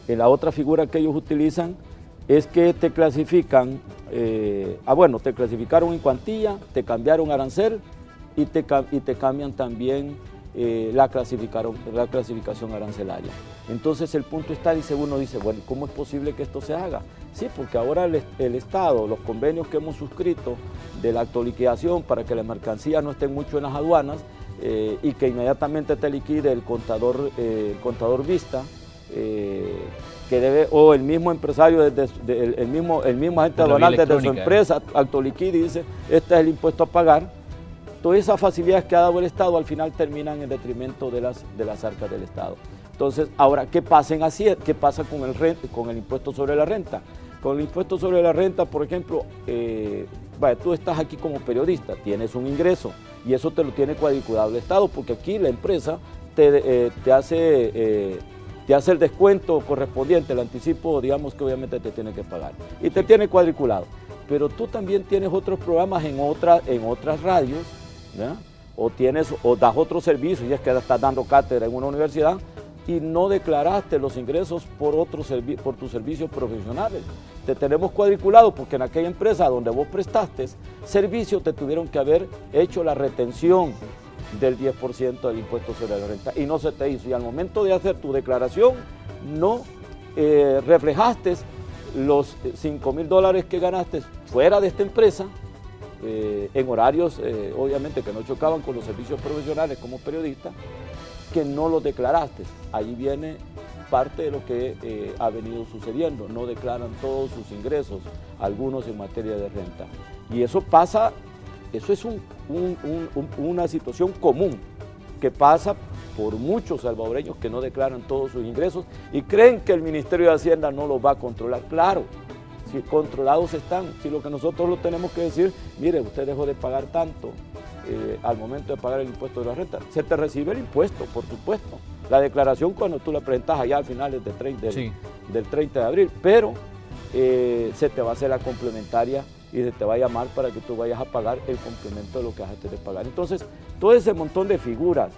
la otra figura que ellos utilizan, es que te clasifican, te clasificaron en cuantía, te cambiaron arancel y te cambian también la clasificación arancelaria. Entonces el punto está, uno dice, bueno, ¿cómo es posible que esto se haga? Sí, porque ahora el Estado, los convenios que hemos suscrito de la autoliquidación para que las mercancías no estén mucho en las aduanas, y que inmediatamente te liquide el contador vista, que debe, o el mismo empresario, el mismo agente aduanal desde su empresa, autoliquide y dice, este es el impuesto a pagar. Todas esas facilidades que ha dado el Estado al final terminan en detrimento de las arcas del Estado. Entonces, ahora, ¿qué pasa con el impuesto sobre la renta? Con el impuesto sobre la renta, por ejemplo, tú estás aquí como periodista, tienes un ingreso y eso te lo tiene cuadriculado el Estado, porque aquí la empresa te hace el descuento correspondiente, el anticipo, digamos que obviamente te tiene que pagar y te tiene cuadriculado. Pero tú también tienes otros programas en otras radios, ¿verdad? O das otros servicios, y es que estás dando cátedra en una universidad y no declaraste los ingresos por tus servicios profesionales. Te tenemos cuadriculado porque en aquella empresa donde vos prestaste servicio te tuvieron que haber hecho la retención del 10% del impuesto sobre la renta y no se te hizo. Y al momento de hacer tu declaración no reflejaste los $5.000 que ganaste fuera de esta empresa, en horarios obviamente que no chocaban con los servicios profesionales como periodista, que no los declaraste. Ahí viene parte de lo que ha venido sucediendo. No declaran todos sus ingresos, algunos en materia de renta. Y eso pasa, eso es una situación común que pasa por muchos salvadoreños que no declaran todos sus ingresos y creen que el Ministerio de Hacienda no los va a controlar. Claro, si controlados están, si lo que nosotros lo tenemos que decir, mire, usted dejó de pagar tanto al momento de pagar el impuesto de la renta, se te recibe el impuesto, por supuesto. La declaración cuando tú la presentas allá al final del 30 de abril, pero se te va a hacer la complementaria y se te va a llamar para que tú vayas a pagar el complemento de lo que dejaste de pagar. Entonces, todo ese montón de figuras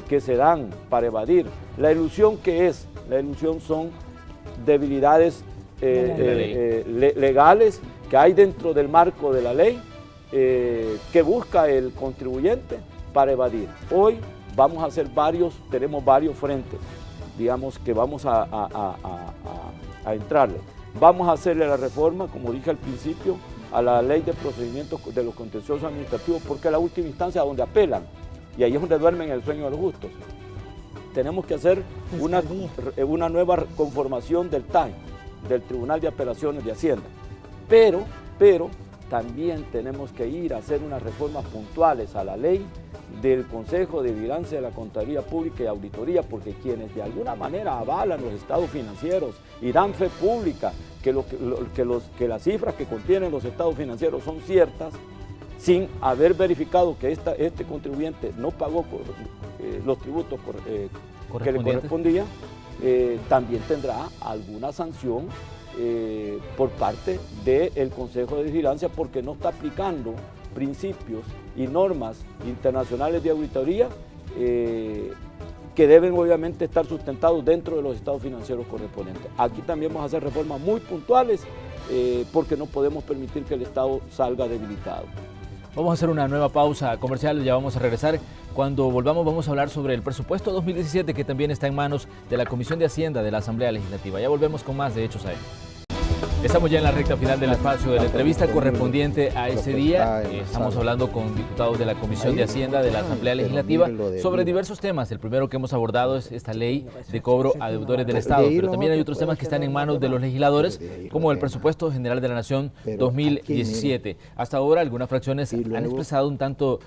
que se dan para evadir, la ilusión son debilidades legales que hay dentro del marco de la ley que busca el contribuyente para evadir. Hoy vamos a hacer tenemos varios frentes, digamos, que vamos a entrarle. Vamos a hacerle la reforma, como dije al principio, a la ley de procedimientos de los contenciosos administrativos, porque es la última instancia donde apelan, y ahí es donde duermen el sueño de los justos. Tenemos que hacer una nueva conformación del TAI, del Tribunal de Apelaciones de Hacienda, pero también tenemos que ir a hacer unas reformas puntuales a la ley del Consejo de Vigilancia de la Contraloría Pública y Auditoría, porque quienes de alguna manera avalan los estados financieros y dan fe pública que las cifras que contienen los estados financieros son ciertas, sin haber verificado que este contribuyente no pagó los tributos que le correspondía, también tendrá alguna sanción por parte del Consejo de Vigilancia, porque no está aplicando principios y normas internacionales de auditoría que deben obviamente estar sustentados dentro de los estados financieros correspondientes. Aquí también vamos a hacer reformas muy puntuales porque no podemos permitir que el Estado salga debilitado. Vamos a hacer una nueva pausa comercial, ya vamos a regresar. Cuando volvamos vamos a hablar sobre el presupuesto 2017 que también está en manos de la Comisión de Hacienda de la Asamblea Legislativa. Ya volvemos con más de Hechos AM. Estamos ya en la recta final del espacio de la entrevista correspondiente a ese día. Estamos hablando con diputados de la Comisión de Hacienda de la Asamblea Legislativa sobre diversos temas. El primero que hemos abordado es esta ley de cobro a deudores del Estado, pero también hay otros temas que están en manos de los legisladores, como el presupuesto general de la Nación 2017. Hasta ahora algunas fracciones se han expresado un tanto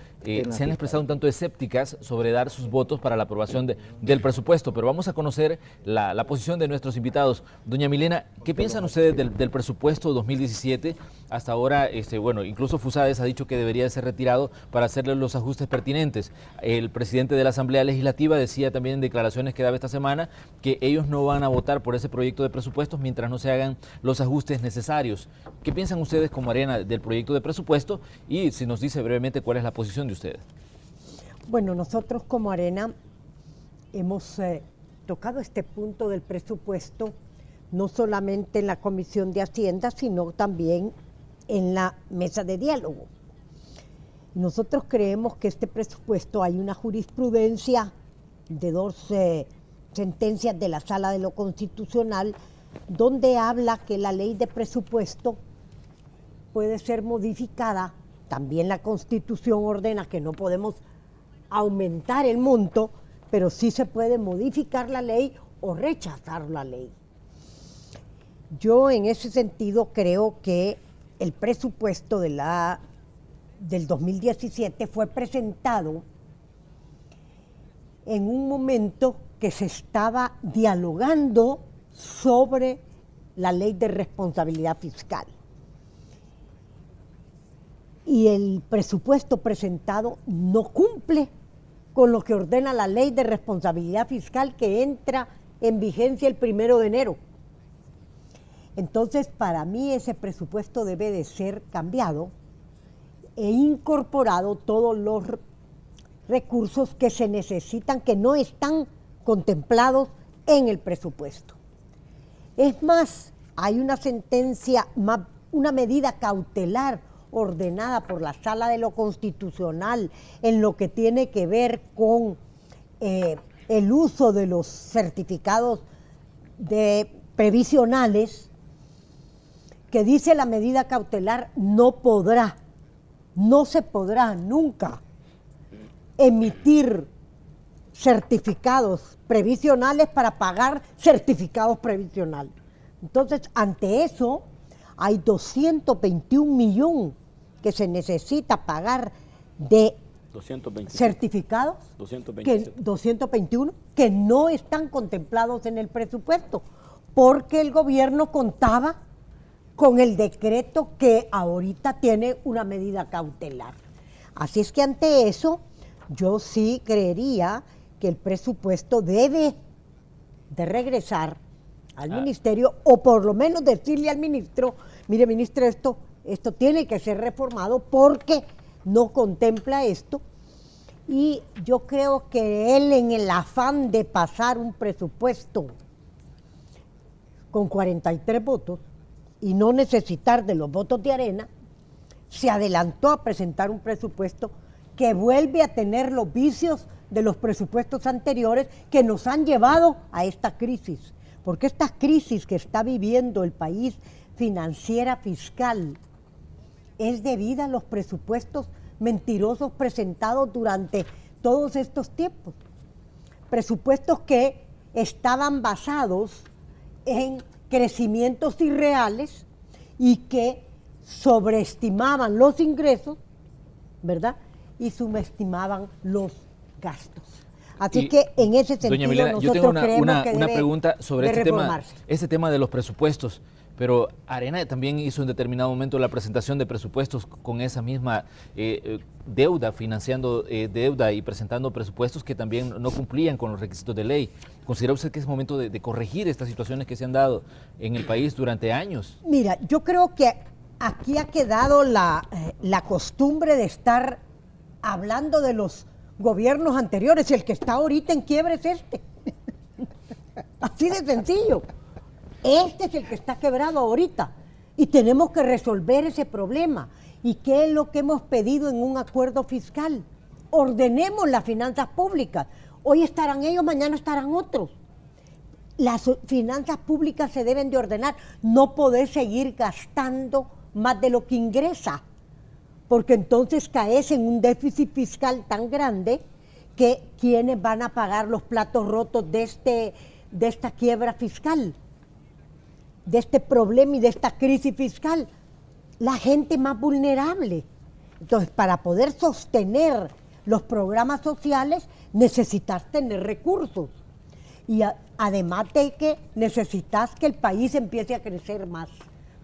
escépticas sobre dar sus votos para la aprobación del presupuesto, pero vamos a conocer la posición de nuestros invitados. Doña Milena, ¿qué piensan ustedes del presupuesto 2017? Hasta ahora, incluso Fusades ha dicho que debería ser retirado para hacerle los ajustes pertinentes. El presidente de la Asamblea Legislativa decía también en declaraciones que daba esta semana que ellos no van a votar por ese proyecto de presupuestos mientras no se hagan los ajustes necesarios. ¿Qué piensan ustedes como Arena del proyecto de presupuesto? Y si nos dice brevemente cuál es la posición de ustedes. Bueno, nosotros como Arena hemos tocado este punto del presupuesto no solamente en la Comisión de Hacienda, sino también en la mesa de diálogo. Nosotros creemos que este presupuesto, hay una jurisprudencia de 12 sentencias de la Sala de lo Constitucional, donde habla que la ley de presupuesto puede ser modificada. También la Constitución ordena que no podemos aumentar el monto, pero sí se puede modificar la ley o rechazar la ley. Yo en ese sentido creo que el presupuesto del 2017 fue presentado en un momento que se estaba dialogando sobre la ley de responsabilidad fiscal. Y el presupuesto presentado no cumple con lo que ordena la ley de responsabilidad fiscal que entra en vigencia el 1 de enero. Entonces, para mí ese presupuesto debe de ser cambiado e incorporado todos los recursos que se necesitan, que no están contemplados en el presupuesto. Es más, hay una sentencia, una medida cautelar ordenada por la Sala de lo Constitucional en lo que tiene que ver con el uso de los certificados previsionales, que dice la medida cautelar no se podrá nunca emitir certificados previsionales para pagar certificados previsionales. Entonces, ante eso, hay 221 millones que se necesita pagar de 220. certificados, 221, que no están contemplados en el presupuesto, porque el gobierno contaba con el decreto que ahorita tiene una medida cautelar. Así es que ante eso, yo sí creería que el presupuesto debe de regresar al ministerio, o por lo menos decirle al ministro, mire ministro, esto tiene que ser reformado porque no contempla esto. Y yo creo que él, en el afán de pasar un presupuesto con 43 votos y no necesitar de los votos de Arena, se adelantó a presentar un presupuesto que vuelve a tener los vicios de los presupuestos anteriores que nos han llevado a esta crisis. Porque esta crisis que está viviendo el país financiera, fiscal, es debida a los presupuestos mentirosos presentados durante todos estos tiempos. Presupuestos que estaban basados en crecimientos irreales y que sobreestimaban los ingresos, ¿verdad? Y subestimaban los gastos. Así que en ese sentido, doña Milena, nosotros yo tengo creemos que una debe pregunta sobre de este tema de los presupuestos. Pero Arena también hizo en determinado momento la presentación de presupuestos con esa misma deuda, financiando deuda y presentando presupuestos que también no cumplían con los requisitos de ley. ¿Considera usted que es momento de corregir estas situaciones que se han dado en el país durante años? Mira, yo creo que aquí ha quedado la costumbre de estar hablando de los gobiernos anteriores, y el que está ahorita en quiebra es este. Así de sencillo. Este es el que está quebrado ahorita y tenemos que resolver ese problema. ¿Y qué es lo que hemos pedido en un acuerdo fiscal? Ordenemos las finanzas públicas. Hoy estarán ellos, mañana estarán otros. Las finanzas públicas se deben de ordenar. No poder seguir gastando más de lo que ingresa, porque entonces caes en un déficit fiscal tan grande que ¿quiénes van a pagar los platos rotos de esta quiebra fiscal? De este problema y de esta crisis fiscal, la gente más vulnerable. Entonces, para poder sostener los programas sociales, necesitas tener recursos. Y además de que necesitas que el país empiece a crecer más,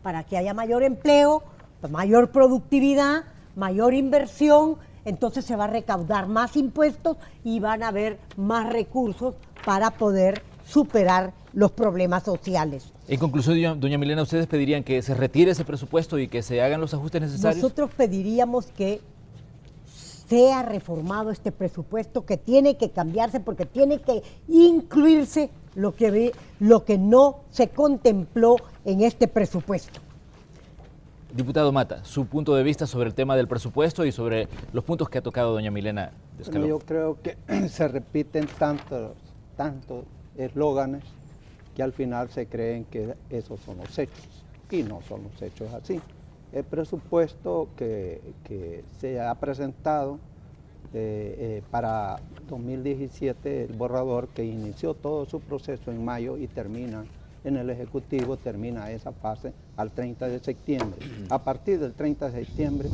para que haya mayor empleo, mayor productividad, mayor inversión, entonces se va a recaudar más impuestos y van a haber más recursos para poder superar los problemas sociales. En conclusión, doña Milena, ¿ustedes pedirían que se retire ese presupuesto y que se hagan los ajustes necesarios? Nosotros pediríamos que sea reformado este presupuesto, que tiene que cambiarse porque tiene que incluirse lo que no se contempló en este presupuesto. Diputado Mata, su punto de vista sobre el tema del presupuesto y sobre los puntos que ha tocado doña Milena Descaló. Bueno, yo creo que se repiten tantos eslóganes que al final se creen que esos son los hechos, y no son los hechos así. El presupuesto que se ha presentado para 2017 el borrador que inició todo su proceso en mayo y termina en el Ejecutivo, termina esa fase al 30 de septiembre. A partir del 30 de septiembre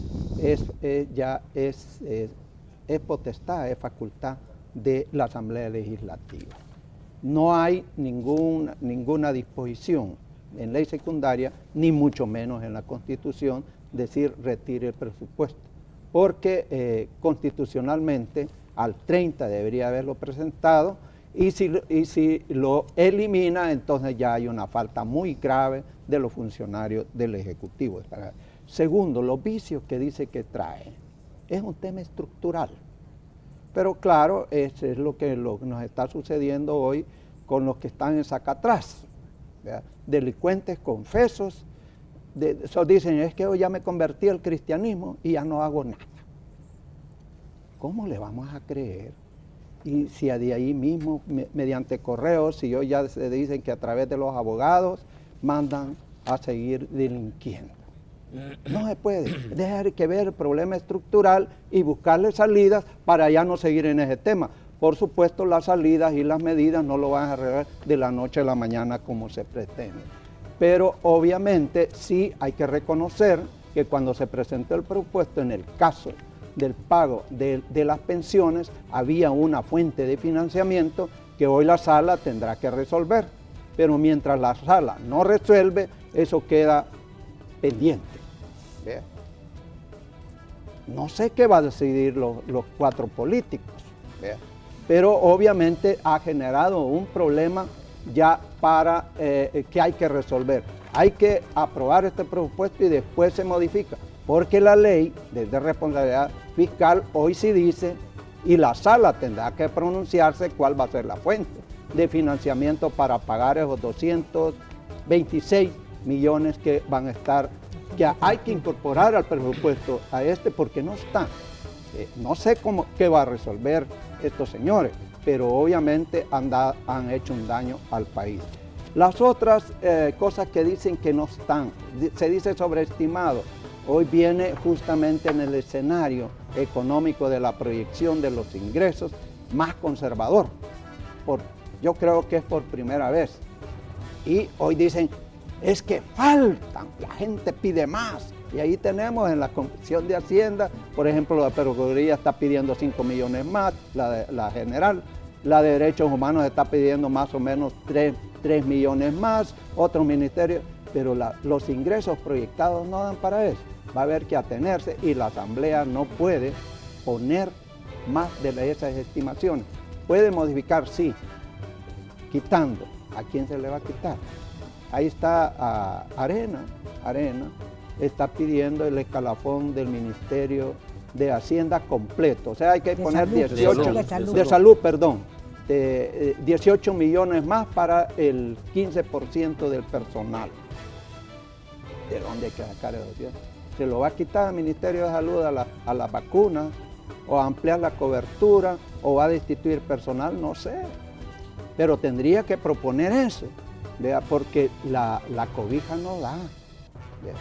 ya es potestad, es facultad de la Asamblea Legislativa. No hay ninguna disposición en ley secundaria, ni mucho menos en la Constitución, decir retire el presupuesto, porque constitucionalmente al 30 debería haberlo presentado, y si lo elimina, entonces ya hay una falta muy grave de los funcionarios del Ejecutivo. Segundo, los vicios que dice que trae, es un tema estructural. Pero claro, eso es lo que nos está sucediendo hoy con los que están en Zacatrás, ¿verdad? Delincuentes confesos, dicen, es que hoy ya me convertí al cristianismo y ya no hago nada. ¿Cómo le vamos a creer? Y si de ahí mismo, mediante correos, si hoy ya se dicen que a través de los abogados mandan a seguir delinquiendo. No se puede, dejar que ver el problema estructural y buscarle salidas para ya no seguir en ese tema. Por supuesto, las salidas y las medidas no lo van a arreglar de la noche a la mañana como se pretende. Pero obviamente sí hay que reconocer que cuando se presentó el presupuesto, en el caso del pago de las pensiones, había una fuente de financiamiento que hoy la sala tendrá que resolver. Pero mientras la sala no resuelve, eso queda pendiente. ¿Ve? No sé qué va a decidir los 4 políticos, ¿ve? Pero obviamente ha generado un problema ya para que hay que resolver. Hay que aprobar este presupuesto y después se modifica, porque la ley de responsabilidad fiscal hoy sí dice, y la sala tendrá que pronunciarse cuál va a ser la fuente de financiamiento para pagar esos 226 millones que van a estar, que hay que incorporar al presupuesto a porque no está. No sé qué va a resolver estos señores, pero obviamente han hecho un daño al país. Las otras cosas que dicen que no están, se dice sobreestimado. Hoy viene justamente en el escenario económico de la proyección de los ingresos más conservador. Yo creo que es por primera vez. Y hoy dicen, es que faltan, la gente pide más. Y ahí tenemos en la Comisión de Hacienda, por ejemplo, la Procuraduría está pidiendo 5 millones más, la General, la de Derechos Humanos está pidiendo más o menos 3 millones más, otros ministerios, pero los ingresos proyectados no dan para eso. Va a haber que atenerse y la Asamblea no puede poner más de esas estimaciones. Puede modificar, sí, quitando. ¿A quién se le va a quitar? Ahí está Arena está pidiendo el escalafón del Ministerio de Hacienda completo. O sea, hay que poner 18 millones más para el 15% del personal. ¿De dónde hay que sacar eso? ¿Se lo va a quitar al Ministerio de Salud a las vacunas? ¿O a ampliar la cobertura? ¿O va a destituir personal? No sé. Pero tendría que proponer eso, ¿vea? Porque la cobija no da. ¿Vea?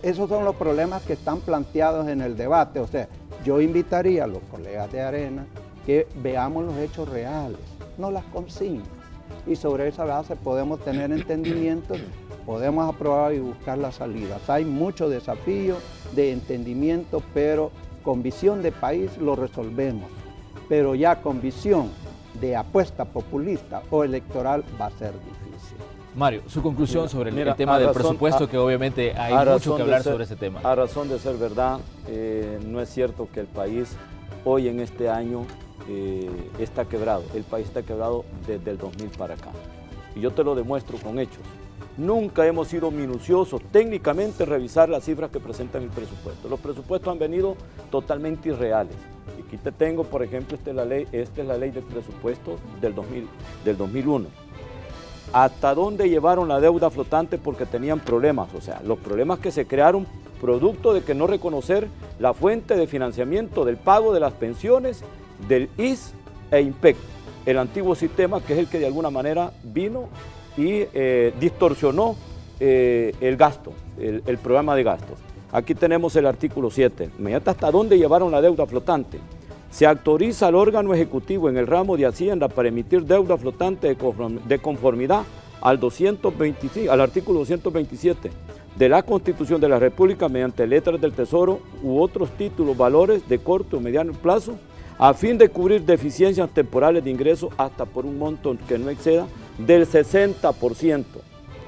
Esos son los problemas que están planteados en el debate. O sea, yo invitaría a los colegas de Arena que veamos los hechos reales, no las consignas. Y sobre esa base podemos tener entendimientos, podemos aprobar y buscar las salidas. Hay mucho desafío de entendimiento, pero con visión de país lo resolvemos. Pero ya con visión de apuesta populista o electoral va a ser difícil. Mario, su conclusión sobre el tema del presupuesto, que obviamente hay mucho que hablar sobre ese tema. A razón de ser verdad, no es cierto que el país hoy en este año está quebrado. El país está quebrado desde el 2000 para acá. Y yo te lo demuestro con hechos. Nunca hemos sido minuciosos técnicamente revisar las cifras que presentan el presupuesto. Los presupuestos han venido totalmente irreales. Y aquí te tengo, por ejemplo, esta es la ley del presupuesto del 2001. ¿Hasta dónde llevaron la deuda flotante? Porque tenían problemas, o sea, los problemas que se crearon producto de que no reconocer la fuente de financiamiento del pago de las pensiones del IS e IMPEC, el antiguo sistema que es el que de alguna manera vino y distorsionó el gasto, el programa de gastos. Aquí tenemos el artículo 7, imagínate hasta dónde llevaron la deuda flotante. Se autoriza al órgano ejecutivo en el ramo de Hacienda para emitir deuda flotante de conformidad al artículo 227 de la Constitución de la República mediante letras del Tesoro u otros títulos, valores de corto o mediano plazo, a fin de cubrir deficiencias temporales de ingresos hasta por un monto que no exceda del 60%.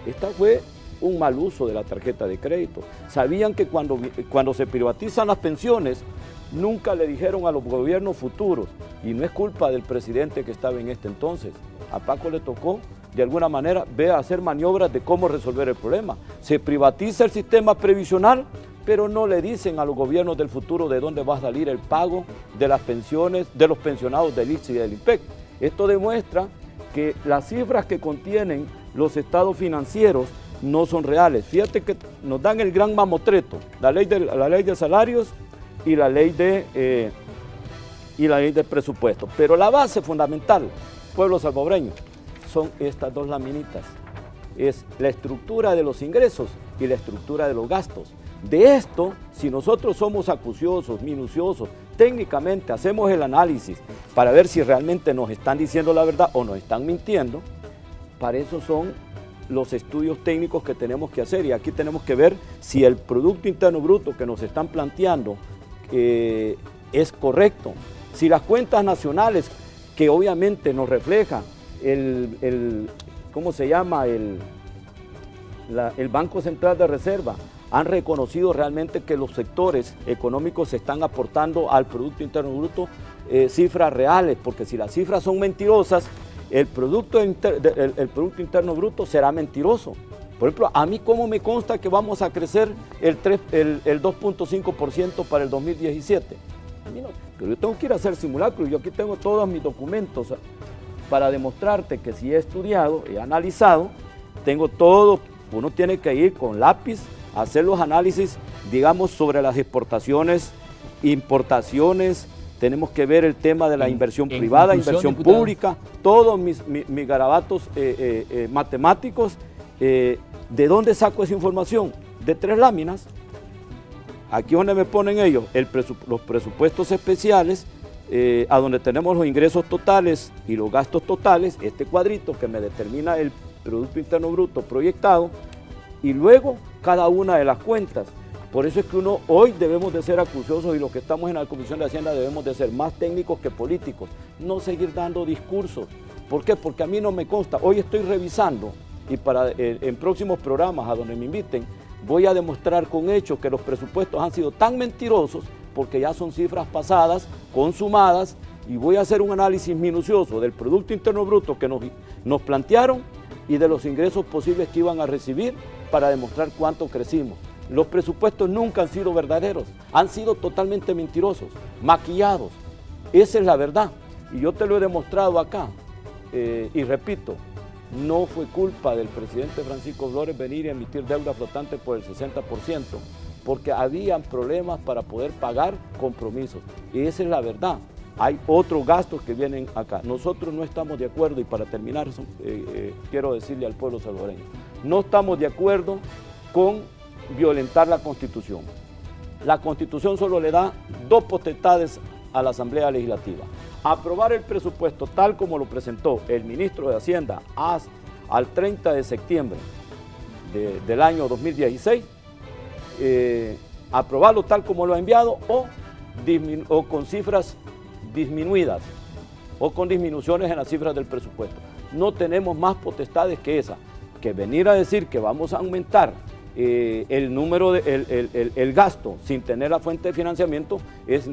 Esta fue un mal uso de la tarjeta de crédito. Sabían que cuando se privatizan las pensiones, nunca le dijeron a los gobiernos futuros, y no es culpa del presidente que estaba en este entonces. A Paco le tocó, de alguna manera, hacer maniobras de cómo resolver el problema. Se privatiza el sistema previsional, pero no le dicen a los gobiernos del futuro de dónde va a salir el pago de las pensiones de los pensionados del ICSI y del INPEC. Esto demuestra que las cifras que contienen los estados financieros no son reales. Fíjate que nos dan el gran mamotreto, la ley de salarios y la ley de presupuesto. Pero la base fundamental, pueblo salvadoreño, son estas dos laminitas. Es la estructura de los ingresos y la estructura de los gastos. De esto, si nosotros somos acuciosos, minuciosos, técnicamente hacemos el análisis para ver si realmente nos están diciendo la verdad o nos están mintiendo, para eso son los estudios técnicos que tenemos que hacer, y aquí tenemos que ver si el Producto Interno Bruto que nos están planteando es correcto, si las cuentas nacionales que obviamente nos refleja ¿cómo se llama? El Banco Central de Reserva han reconocido realmente que los sectores económicos se están aportando al Producto Interno Bruto cifras reales, porque si las cifras son mentirosas, el Producto Interno Bruto será mentiroso. Por ejemplo, a mí cómo me consta que vamos a crecer el 2.5% para el 2017. A mí no, pero yo tengo que ir a hacer simulacros. Yo aquí tengo todos mis documentos para demostrarte que si he estudiado, he analizado, tengo todo. Uno tiene que ir con lápiz a hacer los análisis, digamos, sobre las exportaciones, importaciones. Tenemos que ver el tema de la inversión privada, inversión pública, todos mis garabatos matemáticos. ¿De dónde saco esa información? De 3 láminas. Aquí donde me ponen ellos los presupuestos especiales, a donde tenemos los ingresos totales y los gastos totales, este cuadrito que me determina el Producto Interno Bruto proyectado, y luego cada una de las cuentas. Por eso es que hoy debemos de ser acuciosos, y los que estamos en la Comisión de Hacienda debemos de ser más técnicos que políticos, no seguir dando discursos. ¿Por qué? Porque a mí no me consta. Hoy estoy revisando, y en próximos programas a donde me inviten, voy a demostrar con hechos que los presupuestos han sido tan mentirosos, porque ya son cifras pasadas, consumadas, y voy a hacer un análisis minucioso del Producto Interno Bruto que nos plantearon y de los ingresos posibles que iban a recibir para demostrar cuánto crecimos. Los presupuestos nunca han sido verdaderos, han sido totalmente mentirosos, maquillados. Esa es la verdad, y yo te lo he demostrado acá. Y repito, no fue culpa del presidente Francisco Flores venir y emitir deuda flotante por el 60%, porque habían problemas para poder pagar compromisos. Y esa es la verdad. Hay otros gastos que vienen acá. Nosotros no estamos de acuerdo, y para terminar, quiero decirle al pueblo salvadoreño, no estamos de acuerdo con violentar la Constitución. La Constitución solo le da 2 potestades a la Asamblea Legislativa: aprobar el presupuesto tal como lo presentó el ministro de Hacienda al 30 de septiembre del año 2016, aprobarlo tal como lo ha enviado, o con cifras disminuidas, o con disminuciones en las cifras del presupuesto. No tenemos más potestades que esa. Que venir a decir que vamos a aumentar el número el gasto sin tener la fuente de financiamiento, es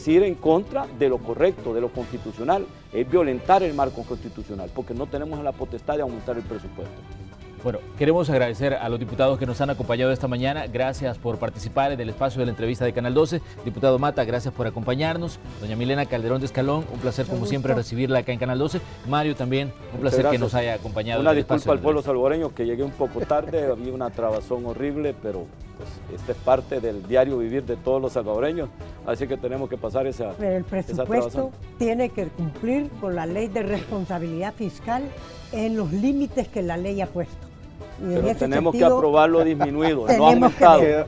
ir en contra de lo correcto, de lo constitucional, es violentar el marco constitucional, porque no tenemos la potestad de aumentar el presupuesto. Bueno, queremos agradecer a los diputados que nos han acompañado esta mañana. Gracias por participar en el espacio de la entrevista de Canal 12. Diputado Mata, gracias por acompañarnos. Doña Milena Calderón de Escalón, un placer como siempre recibirla acá en Canal 12. Mario también, un placer que nos haya acompañado. Una disculpa al pueblo salvadoreño que llegué un poco tarde, había una trabazón horrible, pero pues, esta es parte del diario vivir de todos los salvadoreños, así que tenemos que pasar esa trabazón. Pero el presupuesto tiene que cumplir con la ley de responsabilidad fiscal en los límites que la ley ha puesto. Y en Pero ese tenemos que sentido, aprobarlo disminuido, no tenemos que aumentado,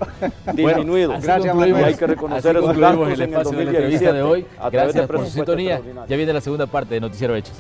disminuido. Así Gracias, concluimos- Manuel. Hay que reconocer así esos concluimos gastos el en el espacio de la entrevista 2017 de hoy. a través de Gracias por su presupuesto sintonía. extraordinario. Ya viene la segunda parte de Noticiero Hechos.